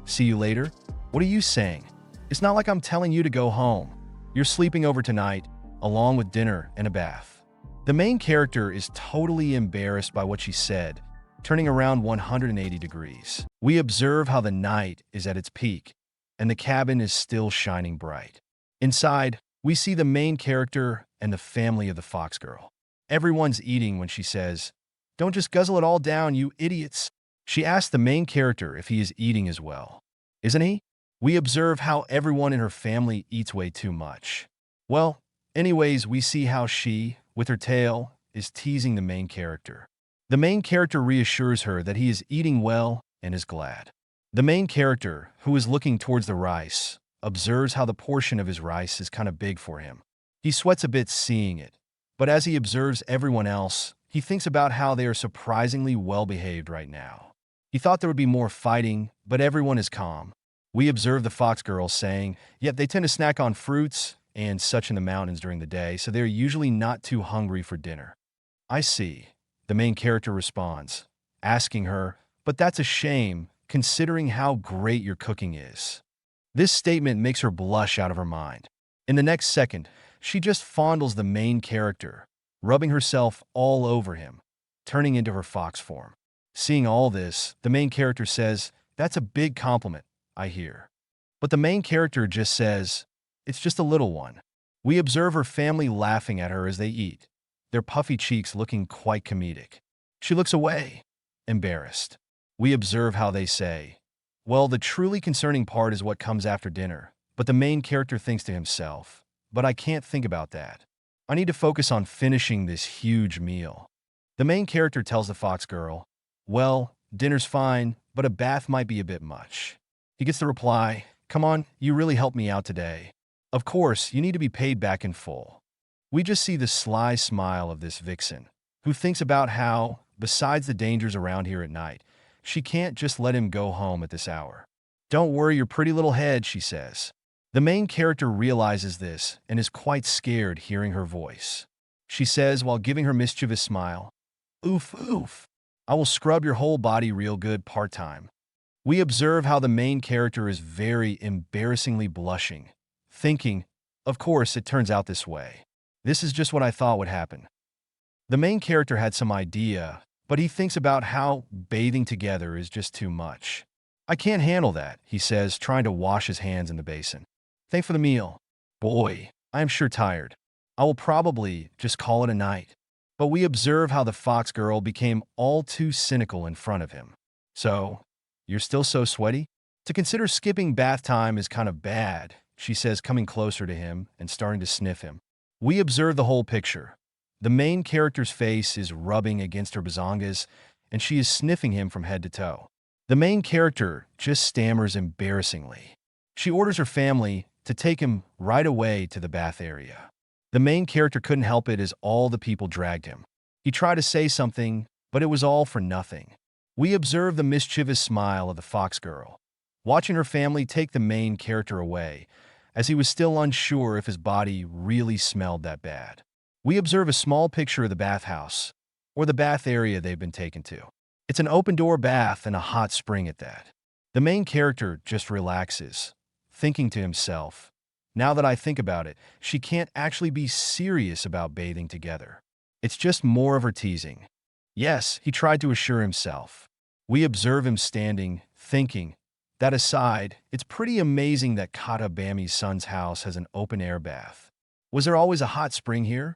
S2: See you later? What are you saying? It's not like I'm telling you to go home. You're sleeping over tonight, along with dinner and a bath. The main character is totally embarrassed by what she said, turning around 180 degrees. We observe how the night is at its peak, and the cabin is still shining bright. Inside, we see the main character and the family of the Foxgirl. Everyone's eating when she says, don't just guzzle it all down, you idiots. She asks the main character if he is eating as well. Isn't he? We observe how everyone in her family eats way too much. Well, anyways, we see how she, with her tail, is teasing the main character. The main character reassures her that he is eating well and is glad. The main character, who is looking towards the rice, observes how the portion of his rice is kind of big for him. He sweats a bit seeing it, but as he observes everyone else, he thinks about how they are surprisingly well-behaved right now. He thought there would be more fighting, but everyone is calm. We observe the Foxgirl saying, yet they tend to snack on fruits and such in the mountains during the day, so they're usually not too hungry for dinner. I see, the main character responds, asking her, but that's a shame, considering how great your cooking is. This statement makes her blush out of her mind. In the next second, she just fondles the main character, rubbing herself all over him, turning into her fox form. Seeing all this, the main character says, that's a big compliment, I hear. But the main character just says, it's just a little one. We observe her family laughing at her as they eat, their puffy cheeks looking quite comedic. She looks away, embarrassed. We observe how they say, well, the truly concerning part is what comes after dinner, but the main character thinks to himself, but I can't think about that. I need to focus on finishing this huge meal. The main character tells the Foxgirl, well, dinner's fine, but a bath might be a bit much. He gets the reply, come on, you really helped me out today. Of course, you need to be paid back in full. We just see the sly smile of this vixen, who thinks about how, besides the dangers around here at night, she can't just let him go home at this hour. Don't worry your pretty little head, she says. The main character realizes this and is quite scared hearing her voice. She says while giving her mischievous smile, oof, oof. I will scrub your whole body real good part-time. We observe how the main character is very embarrassingly blushing, thinking, of course, it turns out this way. This is just what I thought would happen. The main character had some idea, but he thinks about how bathing together is just too much. I can't handle that, he says, trying to wash his hands in the basin. Thanks for the meal. Boy, I am sure tired. I will probably just call it a night. But we observe how the Foxgirl became all too cynical in front of him. So, you're still so sweaty? To consider skipping bath time is kind of bad, she says, coming closer to him and starting to sniff him. We observe the whole picture. The main character's face is rubbing against her bazongas, and she is sniffing him from head to toe. The main character just stammers embarrassingly. She orders her family to take him right away to the bath area. The main character couldn't help it as all the people dragged him. He tried to say something, but it was all for nothing. We observe the mischievous smile of the Foxgirl, watching her family take the main character away, as he was still unsure if his body really smelled that bad. We observe a small picture of the bathhouse, or the bath area they've been taken to. It's an open-door bath and a hot spring at that. The main character just relaxes, thinking to himself, now that I think about it, she can't actually be serious about bathing together. It's just more of her teasing. Yes, he tried to assure himself. We observe him standing, thinking. That aside, it's pretty amazing that Katabami's son's house has an open-air bath. Was there always a hot spring here?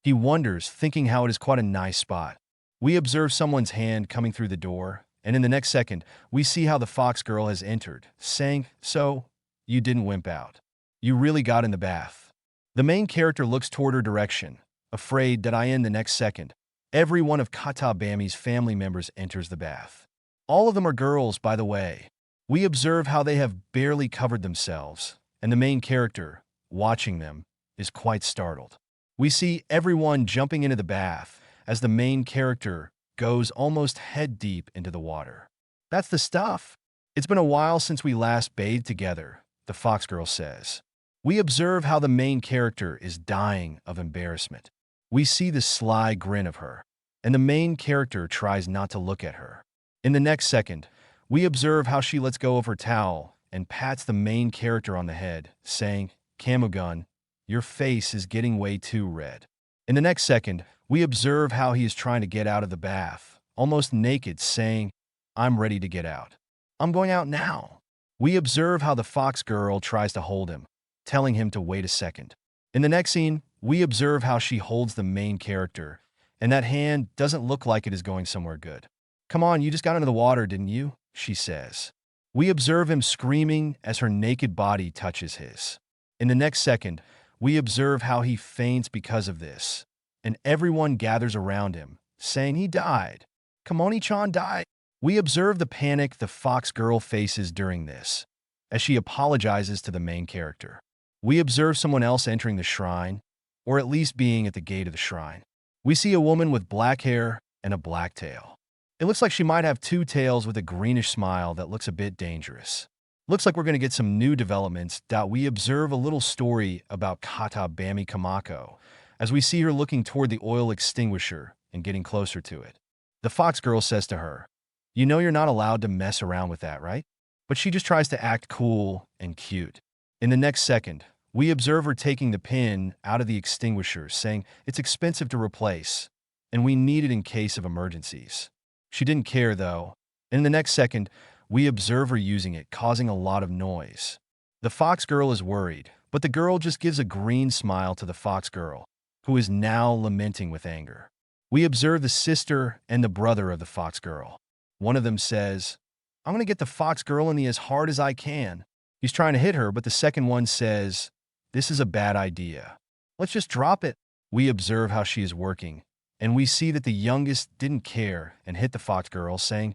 S2: He wonders, thinking how it is quite a nice spot. We observe someone's hand coming through the door, and in the next second, we see how the Foxgirl has entered, saying, so, you didn't wimp out. You really got in the bath. The main character looks toward her direction, afraid that in the next second, Every one of Katabami's family members enters the bath. All of them are girls, by the way. We observe how they have barely covered themselves, and the main character, watching them, is quite startled. We see everyone jumping into the bath as the main character goes almost head deep into the water. That's the stuff. It's been a while since we last bathed together, the Foxgirl says. We observe how the main character is dying of embarrassment. We see the sly grin of her, and the main character tries not to look at her. In the next second, we observe how she lets go of her towel and pats the main character on the head, saying, "Camugun, your face is getting way too red." In the next second, we observe how he is trying to get out of the bath, almost naked, saying, "I'm ready to get out. I'm going out now." We observe how the Foxgirl tries to hold him, telling him to wait a second. In the next scene, we observe how she holds the main character, and that hand doesn't look like it is going somewhere good. "Come on, you just got into the water, didn't you?" she says. We observe him screaming as her naked body touches his. In the next second, we observe how he faints because of this, and everyone gathers around him, saying he died. Kamoni-chan died. We observe the panic the Foxgirl faces during this, as she apologizes to the main character. We observe someone else entering the shrine, or at least being at the gate of the shrine. We see a woman with black hair and a black tail. It looks like she might have two tails with a greenish smile that looks a bit dangerous. Looks like we're going to get some new developments. We observe a little story about Katabami Kamako, as we see her looking toward the oil extinguisher and getting closer to it. The Foxgirl says to her, "You know you're not allowed to mess around with that, right?" But she just tries to act cool and cute. In the next second, we observe her taking the pin out of the extinguisher, saying it's expensive to replace, and we need it in case of emergencies. She didn't care, though. In the next second, we observe her using it, causing a lot of noise. The Foxgirl is worried, but the girl just gives a green smile to the Foxgirl, who is now lamenting with anger. We observe the sister and the brother of the Foxgirl. One of them says, "I'm going to get the Foxgirl in the as hard as I can." He's trying to hit her, but the second one says, "This is a bad idea. Let's just drop it." We observe how she is working, and we see that the youngest didn't care and hit the Foxgirl, saying,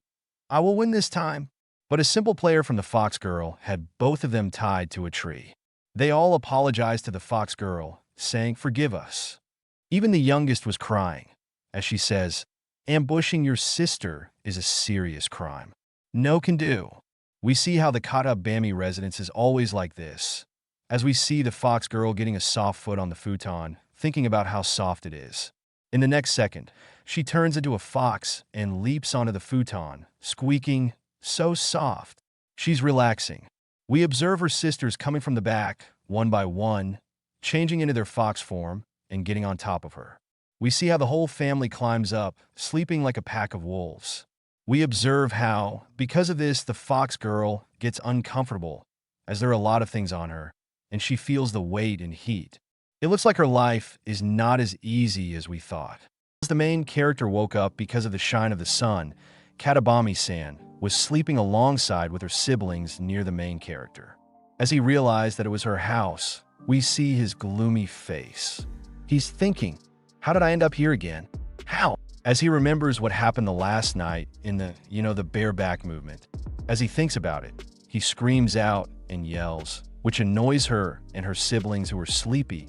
S2: "I will win this time." But a simple player from the Foxgirl had both of them tied to a tree. They all apologized to the Foxgirl, saying, "Forgive us." Even the youngest was crying, as she says, "Ambushing your sister is a serious crime. No can do." We see how the Katabami residence is always like this, as we see the Foxgirl getting a soft foot on the futon, thinking about how soft it is. In the next second, she turns into a fox and leaps onto the futon, squeaking, "So soft." She's relaxing. We observe her sisters coming from the back, one by one, changing into their fox form and getting on top of her. We see how the whole family climbs up, sleeping like a pack of wolves. We observe how, because of this, the Foxgirl gets uncomfortable, as there are a lot of things on her, and she feels the weight and heat. It looks like her life is not as easy as we thought. As the main character woke up because of the shine of the sun, Katabami-san was sleeping alongside with her siblings near the main character. As he realized that it was her house, we see his gloomy face. He's thinking, "How did I end up here again? How?" As he remembers what happened the last night in the bareback movement. As he thinks about it, he screams out and yells, which annoys her and her siblings who are sleepy.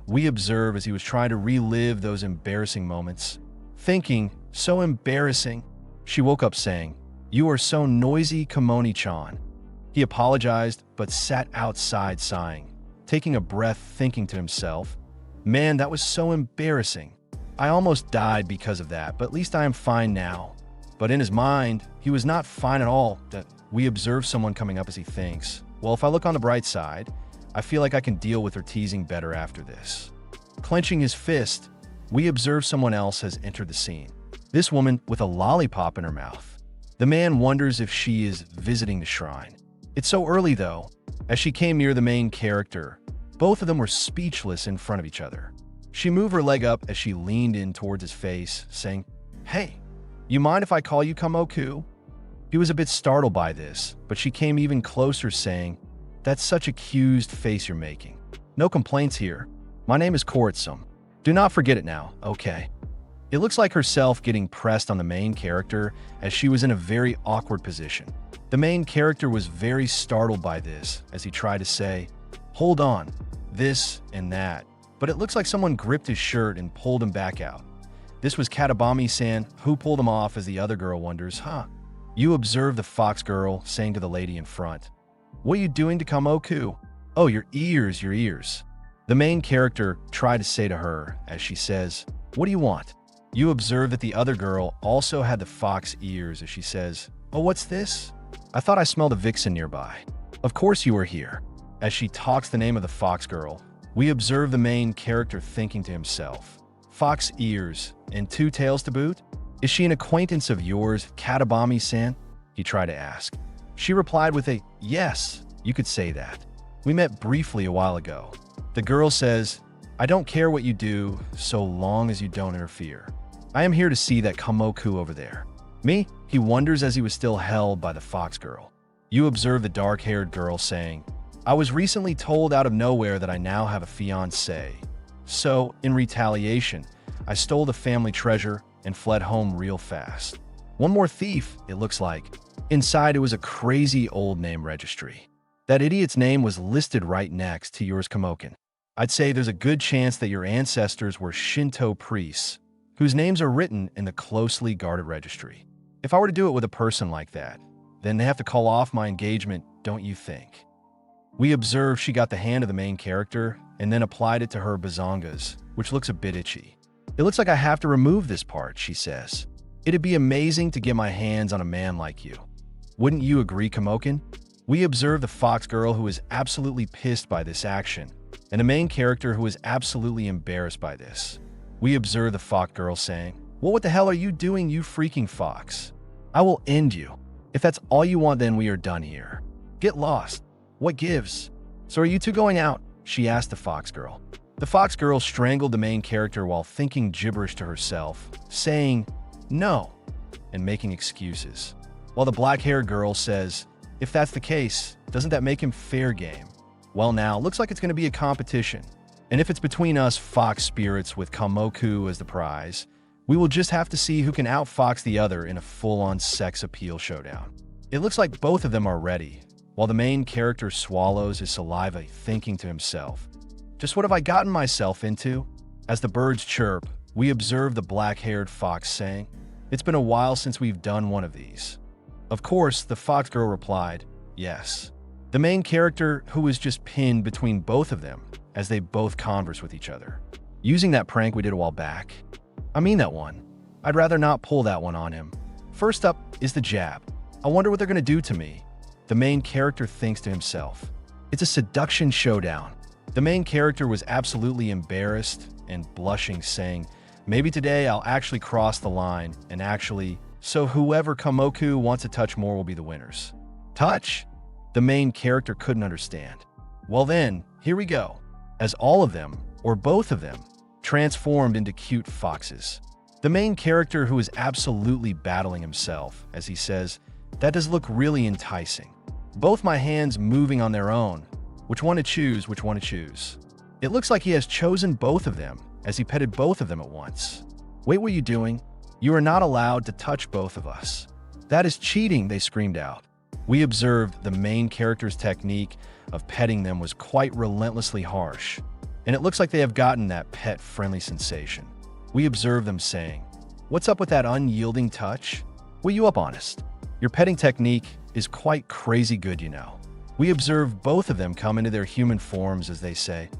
S2: We observe as he was trying to relive those embarrassing moments, thinking, "So embarrassing." She woke up saying, "You are so noisy, Kamoni-chan." He apologized, but sat outside sighing, taking a breath, thinking to himself, "Man, that was so embarrassing. I almost died because of that, but at least I am fine now." But in his mind, he was not fine at all. That we observe someone coming up as he thinks, "Well, if I look on the bright side, I feel like I can deal with her teasing better after this." Clenching his fist, we observe someone else has entered the scene. This woman with a lollipop in her mouth. The man wonders if she is visiting the shrine. It's so early, though. As she came near the main character, both of them were speechless in front of each other. She moved her leg up as she leaned in towards his face, saying, "Hey, you mind if I call you Kamoku?" He was a bit startled by this, but she came even closer, saying, "That's such a accused face you're making. No complaints here. My name is Koritsum. Do not forget it now, okay?" It looks like herself getting pressed on the main character as she was in a very awkward position. The main character was very startled by this as he tried to say, "Hold on, this and that," but it looks like someone gripped his shirt and pulled him back out. This was Katabami-san, who pulled him off as the other girl wonders, You observe the fox girl saying to the lady in front, "What are you doing to Kamoku?" "Oh, your ears, your ears." The main character tried to say to her as she says, "What do you want?" You observe that the other girl also had the fox ears as she says, "Oh, what's this? I thought I smelled a vixen nearby." "Of course you were here." As she talks the name of the fox girl, we observe the main character thinking to himself, "Fox ears and two tails to boot? Is she an acquaintance of yours, Katabami-san?" he tried to ask. She replied with a, "Yes, you could say that. We met briefly a while ago." The girl says, "I don't care what you do so long as you don't interfere. I am here to see that Kamoku over there." "Me?" he wonders as he was still held by the fox girl. You observe the dark-haired girl saying, "I was recently told out of nowhere that I now have a fiancé. So, in retaliation, I stole the family treasure and fled home real fast. One more thief, it looks like." Inside, it was a crazy old name registry. That idiot's name was listed right next to yours, Kamokin. I'd say there's a good chance that your ancestors were Shinto priests, whose names are written in the closely guarded registry. If I were to do it with a person like that, then they have to call off my engagement, don't you think? We observe she got the hand of the main character and then applied it to her bazongas, which looks a bit itchy. "It looks like I have to remove this part," she says. "It'd be amazing to get my hands on a man like you. Wouldn't you agree, Kamokin?" We observe the fox girl who is absolutely pissed by this action, and the main character who is absolutely embarrassed by this. We observe the fox girl saying, "Well, what the hell are you doing, you freaking fox? I will end you. If that's all you want, then we are done here. Get lost. What gives? So are you two going out?" she asked the fox girl. The fox girl strangled the main character while thinking gibberish to herself, saying, "No," and making excuses. While the black-haired girl says, "If that's the case, doesn't that make him fair game?" Well, now, looks like it's going to be a competition. And if it's between us fox spirits with Kamoku as the prize, we will just have to see who can outfox the other in a full-on sex appeal showdown. It looks like both of them are ready, while the main character swallows his saliva, thinking to himself, "Just what have I gotten myself into?" As the birds chirp, we observe the black-haired fox saying, "It's been a while since we've done one of these." Of course, the fox girl replied, "Yes." The main character, who was just pinned between both of them as they both converse with each other. Using that prank we did a while back. I mean that one. I'd rather not pull that one on him. First up is the jab. I wonder what they're going to do to me. The main character thinks to himself. It's a seduction showdown. The main character was absolutely embarrassed and blushing, saying, "Maybe today I'll actually cross the line and actually, so whoever Kamoku wants to touch more will be the winners." Touch? The main character couldn't understand. Well then, here we go. As all of them, or both of them, transformed into cute foxes. The main character, who is absolutely battling himself, as he says, "That does look really enticing. Both my hands moving on their own. Which one to choose, which one to choose?" It looks like he has chosen both of them, as he petted both of them at once. "Wait, what are you doing? You are not allowed to touch both of us. That is cheating," they screamed out. We observed the main character's technique of petting them was quite relentlessly harsh, and it looks like they have gotten that pet-friendly sensation. We observed them saying, "What's up with that unyielding touch? Were you up honest? Your petting technique is quite crazy good, you know." We observed both of them come into their human forms as they say,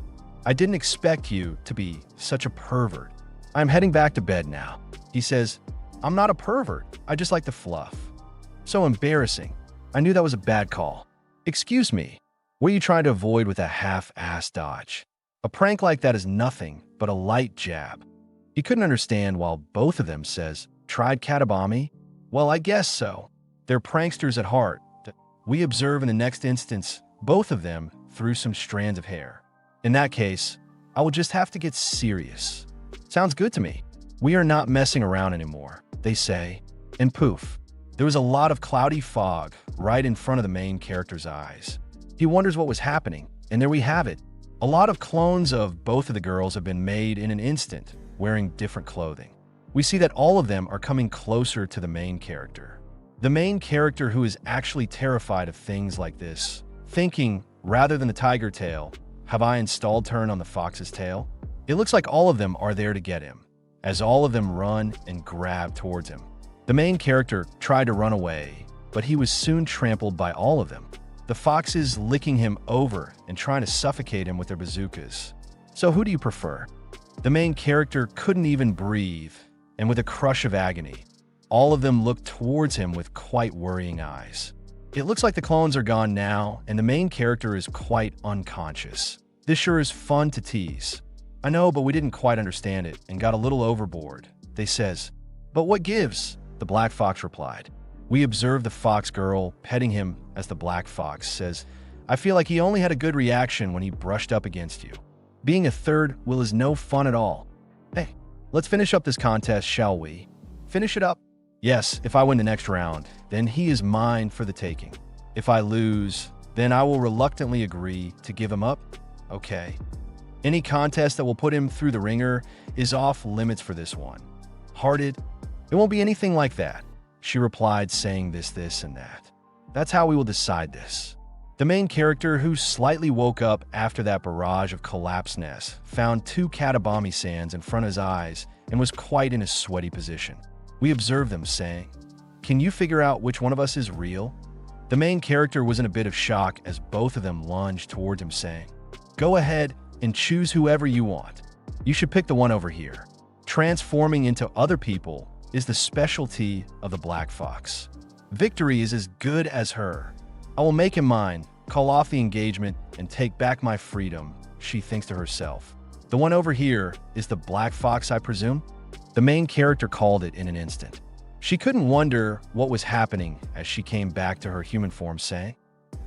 S2: "I didn't expect you to be such a pervert. I'm heading back to bed now." He says, "I'm not a pervert, I just like the fluff." So embarrassing. I knew that was a bad call. "Excuse me, what are you trying to avoid with a half-assed dodge? A prank like that is nothing but a light jab." He couldn't understand while both of them says, "Tried Katabami?" "Well, I guess so. They're pranksters at heart." We observe in the next instance, both of them threw some strands of hair. "In that case, I will just have to get serious." "Sounds good to me. We are not messing around anymore," they say, and poof. There was a lot of cloudy fog right in front of the main character's eyes. He wonders what was happening, and there we have it. A lot of clones of both of the girls have been made in an instant, wearing different clothing. we see that all of them are coming closer to the main character. The main character who is actually terrified of things like this, thinking, rather than the tiger tail, have I installed turn on the fox's tail? It looks like all of them are there to get him, as all of them run and grab towards him. The main character tried to run away, but he was soon trampled by all of them. The foxes licking him over and trying to suffocate him with their bazookas. So who do you prefer? The main character couldn't even breathe, and with a crush of agony, all of them looked towards him with quite worrying eyes. It looks like the clones are gone now, and the main character is quite unconscious. This sure is fun to tease. I know, but we didn't quite understand it and got a little overboard. They says, but what gives? The black fox replied. We observe the fox girl petting him as the black fox says, I feel like he only had a good reaction when he brushed up against you. Being a third wheel is no fun at all. Hey, let's finish up this contest, shall we? Finish it up? Yes, if I win the next round, then he is mine for the taking. If I lose, then I will reluctantly agree to give him up. Okay. Any contest that will put him through the ringer is off limits for this one. Hearted? It won't be anything like that. She replied, saying this, and that. That's how we will decide this. The main character, who slightly woke up after that barrage of collapseness, found 2 katabami sands in front of his eyes and was quite in a sweaty position. We observed them, saying, can you figure out which one of us is real? The main character was in a bit of shock as both of them lunged towards him, saying, go ahead and choose whoever you want. You should pick the one over here. Transforming into other people is the specialty of the black fox. Victory is as good as her. I will make him mine, call off the engagement, and take back my freedom, she thinks to herself. The one over here is the black fox, I presume? The main character called it in an instant. She couldn't wonder what was happening as she came back to her human form, saying,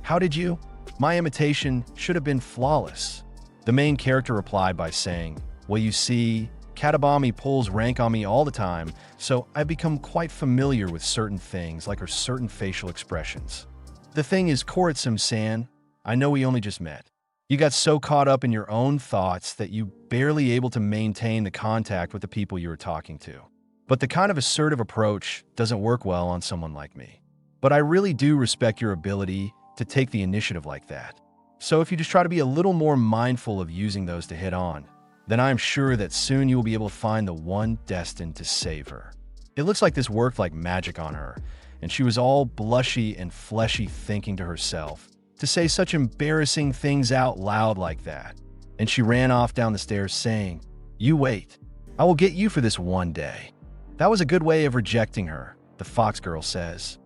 S2: how did you? My imitation should have been flawless. The main character replied by saying, well, you see, Katabami pulls rank on me all the time, so I've become quite familiar with certain things like her certain facial expressions. The thing is, Koritsu-san, I know we only just met. You got so caught up in your own thoughts that you barely able to maintain the contact with the people you were talking to. But the kind of assertive approach doesn't work well on someone like me. But I really do respect your ability to take the initiative like that. So if you just try to be a little more mindful of using those to hit on, then I'm sure that soon you will be able to find the one destined to save her. It looks like this worked like magic on her, and she was all blushy and fleshy, thinking to herself, to say such embarrassing things out loud like that. And she ran off down the stairs saying, you wait, I will get you for this one day. That was a good way of rejecting her, the fox girl says.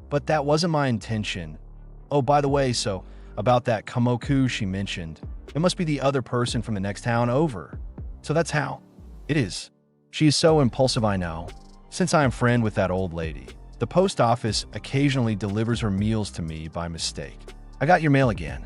S2: But that wasn't my intention. Oh, by the way, so about that Kamoku she mentioned, it must be the other person from the next town over. So that's how it is. She is so impulsive, I know. Since I am friend with that old lady, the post office occasionally delivers her meals to me by mistake. I got your mail again.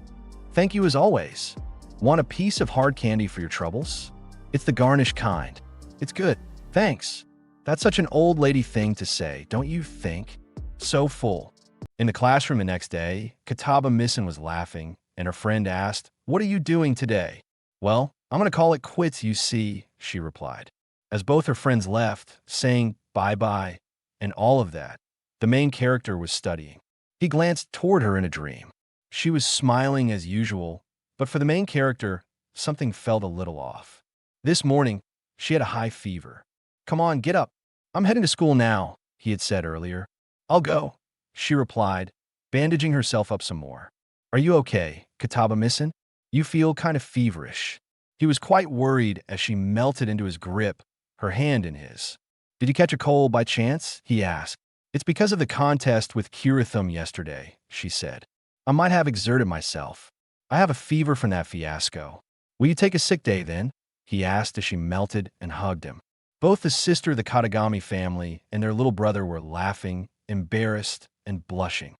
S2: Thank you as always. Want a piece of hard candy for your troubles? It's the garnish kind. It's good. Thanks. That's such an old lady thing to say, don't you think? So full. In the classroom the next day, Kataba-misan was laughing, and her friend asked, what are you doing today? Well, I'm going to call it quits, you see, she replied. As both her friends left, saying bye-bye and all of that, the main character was studying. He glanced toward her in a dream. She was smiling as usual, but for the main character, something felt a little off. This morning, she had a high fever. Come on, get up. I'm heading to school now, he had said earlier. I'll go, she replied, bandaging herself up some more. Are you okay, Kataba-misan? You feel kind of feverish. He was quite worried as she melted into his grip, her hand in his. Did you catch a cold by chance? He asked. It's because of the contest with Kirithum yesterday, she said. I might have exerted myself. I have a fever from that fiasco. Will you take a sick day then? He asked as she melted and hugged him. Both the sister of the Katagami family and their little brother were laughing, embarrassed, and blushing.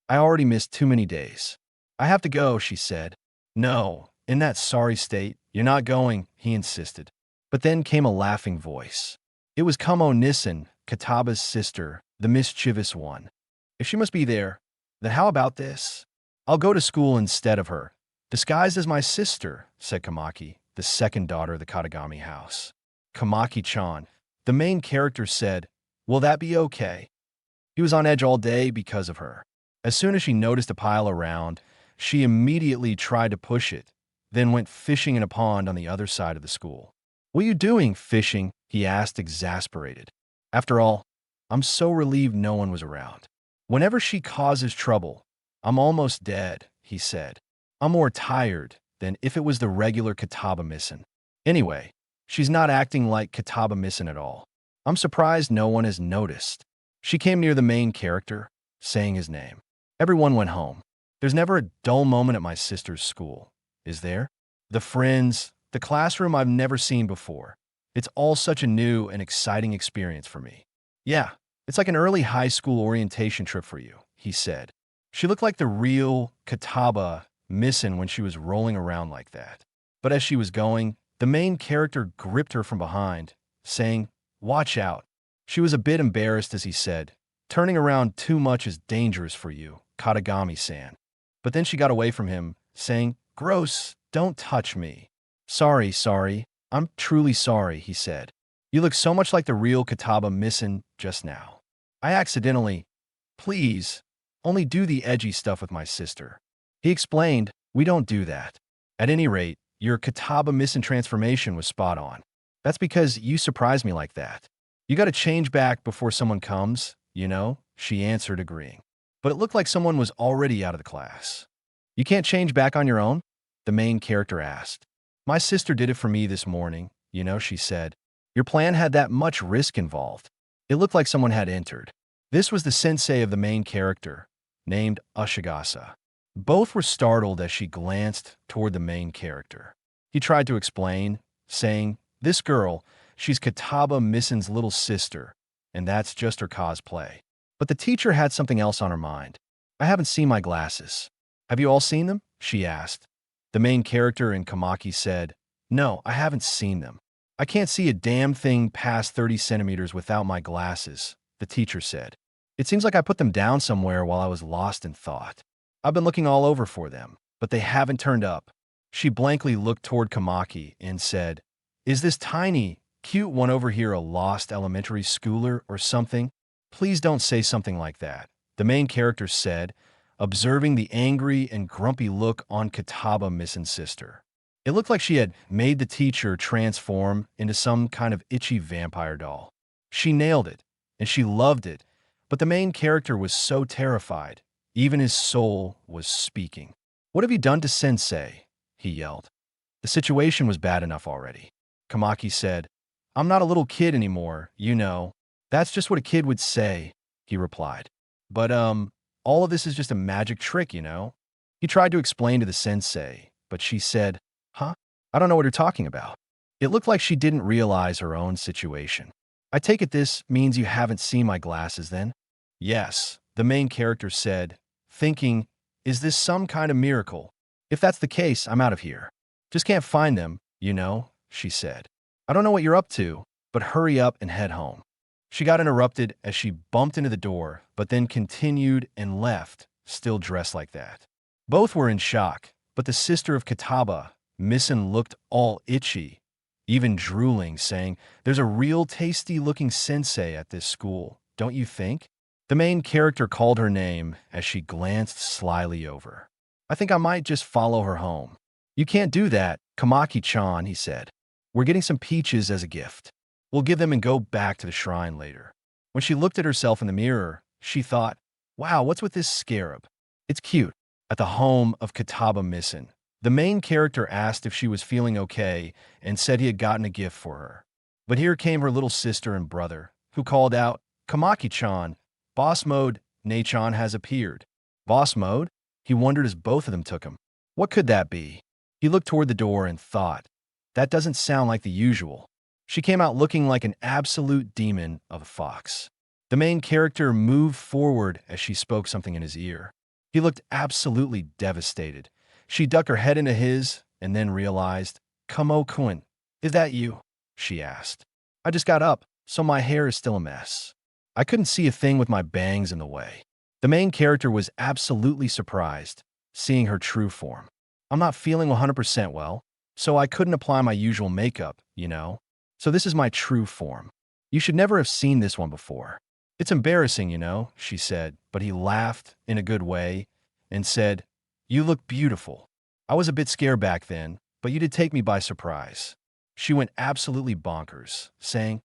S2: I already missed too many days. I have to go, she said. No, in that sorry state, you're not going, he insisted. But then came a laughing voice. It was Kamo-nisan, Kataba's sister, the mischievous one. If she must be there, then how about this? I'll go to school instead of her. Disguised as my sister, said Kamaki, the second daughter of the Katagami house. Kamaki-chan, The main character said, "Will that be okay?" He was on edge all day because of her. As soon as she noticed a pile around, she immediately tried to push it, then went fishing in a pond on the other side of the school. "What are you doing, fishing?" he asked, exasperated. After all, I'm so relieved no one was around. "Whenever she causes trouble, I'm almost dead," he said. "I'm more tired than if it was the regular Kataba missing. Anyway, she's not acting like Kataba missing at all. I'm surprised no one has noticed." She came near the main character, saying his name. Everyone went home. There's never a dull moment at my sister's school, is there? The friends, the classroom I've never seen before. It's all such a new and exciting experience for me. "Yeah, it's like an early high school orientation trip for you," he said. She looked like the real Kataba missing when she was rolling around like that. But as she was going, the main character gripped her from behind, saying, "Watch out." She was a bit embarrassed as he said, "Turning around too much is dangerous for you, Katagami-san." But then she got away from him, saying, "Gross, don't touch me." Sorry, I'm truly sorry," he said. "You look so much like the real Kataba missing just now. I accidentally, please, only do the edgy stuff with my sister." He explained, "We don't do that. At any rate, your Kataba missing transformation was spot on. That's because you surprised me like that. You got to change back before someone comes, you know," she answered, agreeing. But it looked like someone was already out of the class. "You can't change back on your own?" the main character asked. "My sister did it for me this morning, you know," she said. "Your plan had that much risk involved." It looked like someone had entered. This was the sensei of the main character, named Ushigasa. Both were startled as she glanced toward the main character. He tried to explain, saying, "This girl, she's Kataba Missin's little sister, and that's just her cosplay." But the teacher had something else on her mind. "I haven't seen my glasses. Have you all seen them?" she asked. The main character in Kamaki said, "No, I haven't seen them. I can't see a damn thing past 30 centimeters without my glasses," the teacher said. "It seems like I put them down somewhere while I was lost in thought. I've been looking all over for them, but they haven't turned up." She blankly looked toward Kamaki and said, "Is this tiny, cute one over here a lost elementary schooler or something?" "Please don't say something like that," the main character said, observing the angry and grumpy look on Kataba Missin's sister. It looked like she had made the teacher transform into some kind of itchy vampire doll. She nailed it, and she loved it, but the main character was so terrified, even his soul was speaking. "What have you done to Sensei?" he yelled. The situation was bad enough already. Kamaki said, "I'm not a little kid anymore, you know. That's just what a kid would say," he replied. "But, all of this is just a magic trick, you know." He tried to explain to the sensei, but she said, "Huh? I don't know what you're talking about." It looked like she didn't realize her own situation. "I take it this means you haven't seen my glasses then?" "Yes," the main character said, thinking, "Is this some kind of miracle? If that's the case, I'm out of here. Just can't find them, you know," she said. "I don't know what you're up to, but hurry up and head home." She got interrupted as she bumped into the door, but then continued and left, still dressed like that. Both were in shock, but the sister of Kataba, Missin, looked all itchy, even drooling, saying, "There's a real tasty-looking sensei at this school, don't you think?" The main character called her name as she glanced slyly over. "I think I might just follow her home." "You can't do that, Kamaki-chan," he said. "We're getting some peaches as a gift. We'll give them and go back to the shrine later." When she looked at herself in the mirror, she thought, "Wow, what's with this scarab? It's cute." At the home of Kataba Missin, the main character asked if she was feeling okay and said he had gotten a gift for her. But here came her little sister and brother, who called out, "Kamaki-chan, boss mode, Nei-chan has appeared." Boss mode? He wondered as both of them took him. What could that be? He looked toward the door and thought, that doesn't sound like the usual. She came out looking like an absolute demon of a fox. The main character moved forward as she spoke something in his ear. He looked absolutely devastated. She ducked her head into his and then realized, "Kamo-kun, is that you?" she asked. "I just got up, so my hair is still a mess. I couldn't see a thing with my bangs in the way." The main character was absolutely surprised, seeing her true form. "I'm not feeling 100% well, so I couldn't apply my usual makeup, you know. So this is my true form." You should never have seen this one before. It's embarrassing, you know, she said, but he laughed in a good way and said, You look beautiful. I was a bit scared back then, but you did take me by surprise. She went absolutely bonkers, saying,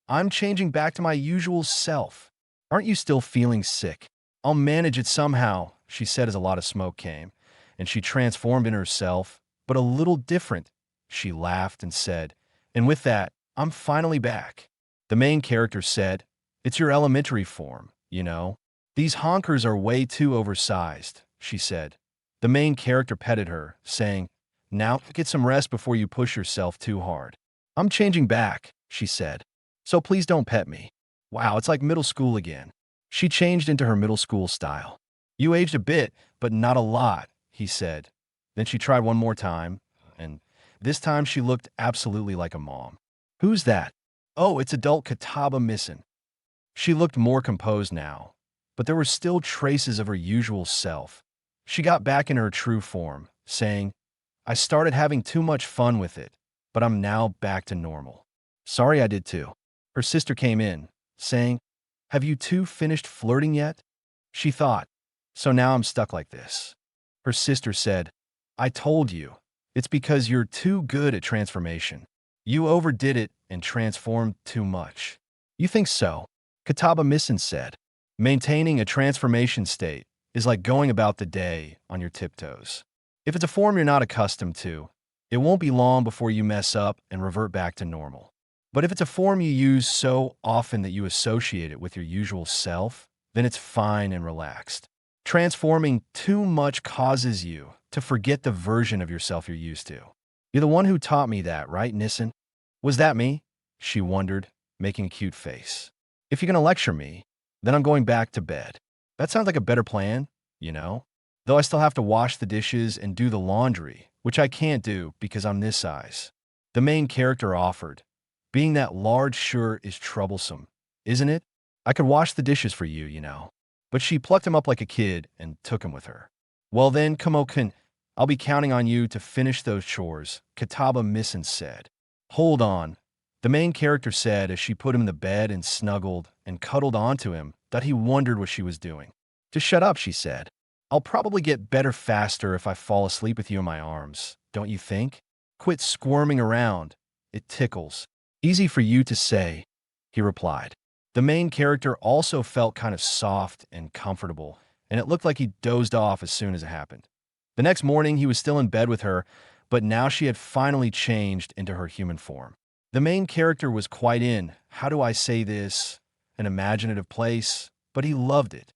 S2: I'm changing back to my usual self. Aren't you still feeling sick? I'll manage it somehow, she said as a lot of smoke came, and she transformed into herself, but a little different. She laughed and said, And with that, I'm finally back. The main character said, It's your elementary form, you know. These honkers are way too oversized, she said. The main character petted her, saying, Now get some rest before you push yourself too hard. I'm changing back, she said. So please don't pet me. Wow, it's like middle school again. She changed into her middle school style. You aged a bit, but not a lot, he said. Then she tried one more time, and this time she looked absolutely like a mom. Who's that? Oh, it's adult Kataba Missin. She looked more composed now, but there were still traces of her usual self. She got back in her true form, saying, I started having too much fun with it, but I'm now back to normal. Sorry I did too. Her sister came in, saying, Have you two finished flirting yet? She thought, So now I'm stuck like this. Her sister said, I told you, it's because you're too good at transformation. You overdid it and transformed too much. You think so? Kataba Missin said, Maintaining a transformation state is like going about the day on your tiptoes. If it's a form you're not accustomed to, it won't be long before you mess up and revert back to normal. But if it's a form you use so often that you associate it with your usual self, then it's fine and relaxed. Transforming too much causes you to forget the version of yourself you're used to. You're the one who taught me that, right, Nissen? Was that me? She wondered, making a cute face. If you're going to lecture me, then I'm going back to bed. That sounds like a better plan, you know? Though I still have to wash the dishes and do the laundry, which I can't do because I'm this size. The main character offered, Being that large sure is troublesome, isn't it? I could wash the dishes for you, you know. But she plucked him up like a kid and took him with her. Well then, Kamokin, I'll be counting on you to finish those chores, Kataba Missin said. Hold on, the main character said as she put him in the bed and snuggled and cuddled onto him that he wondered what she was doing. Just shut up, she said. I'll probably get better faster if I fall asleep with you in my arms, don't you think? Quit squirming around. It tickles. Easy for you to say, he replied. The main character also felt kind of soft and comfortable, and it looked like he dozed off as soon as it happened. The next morning, he was still in bed with her, but now she had finally changed into her human form. The main character was quite in, how do I say this, an imaginative place, but he loved it.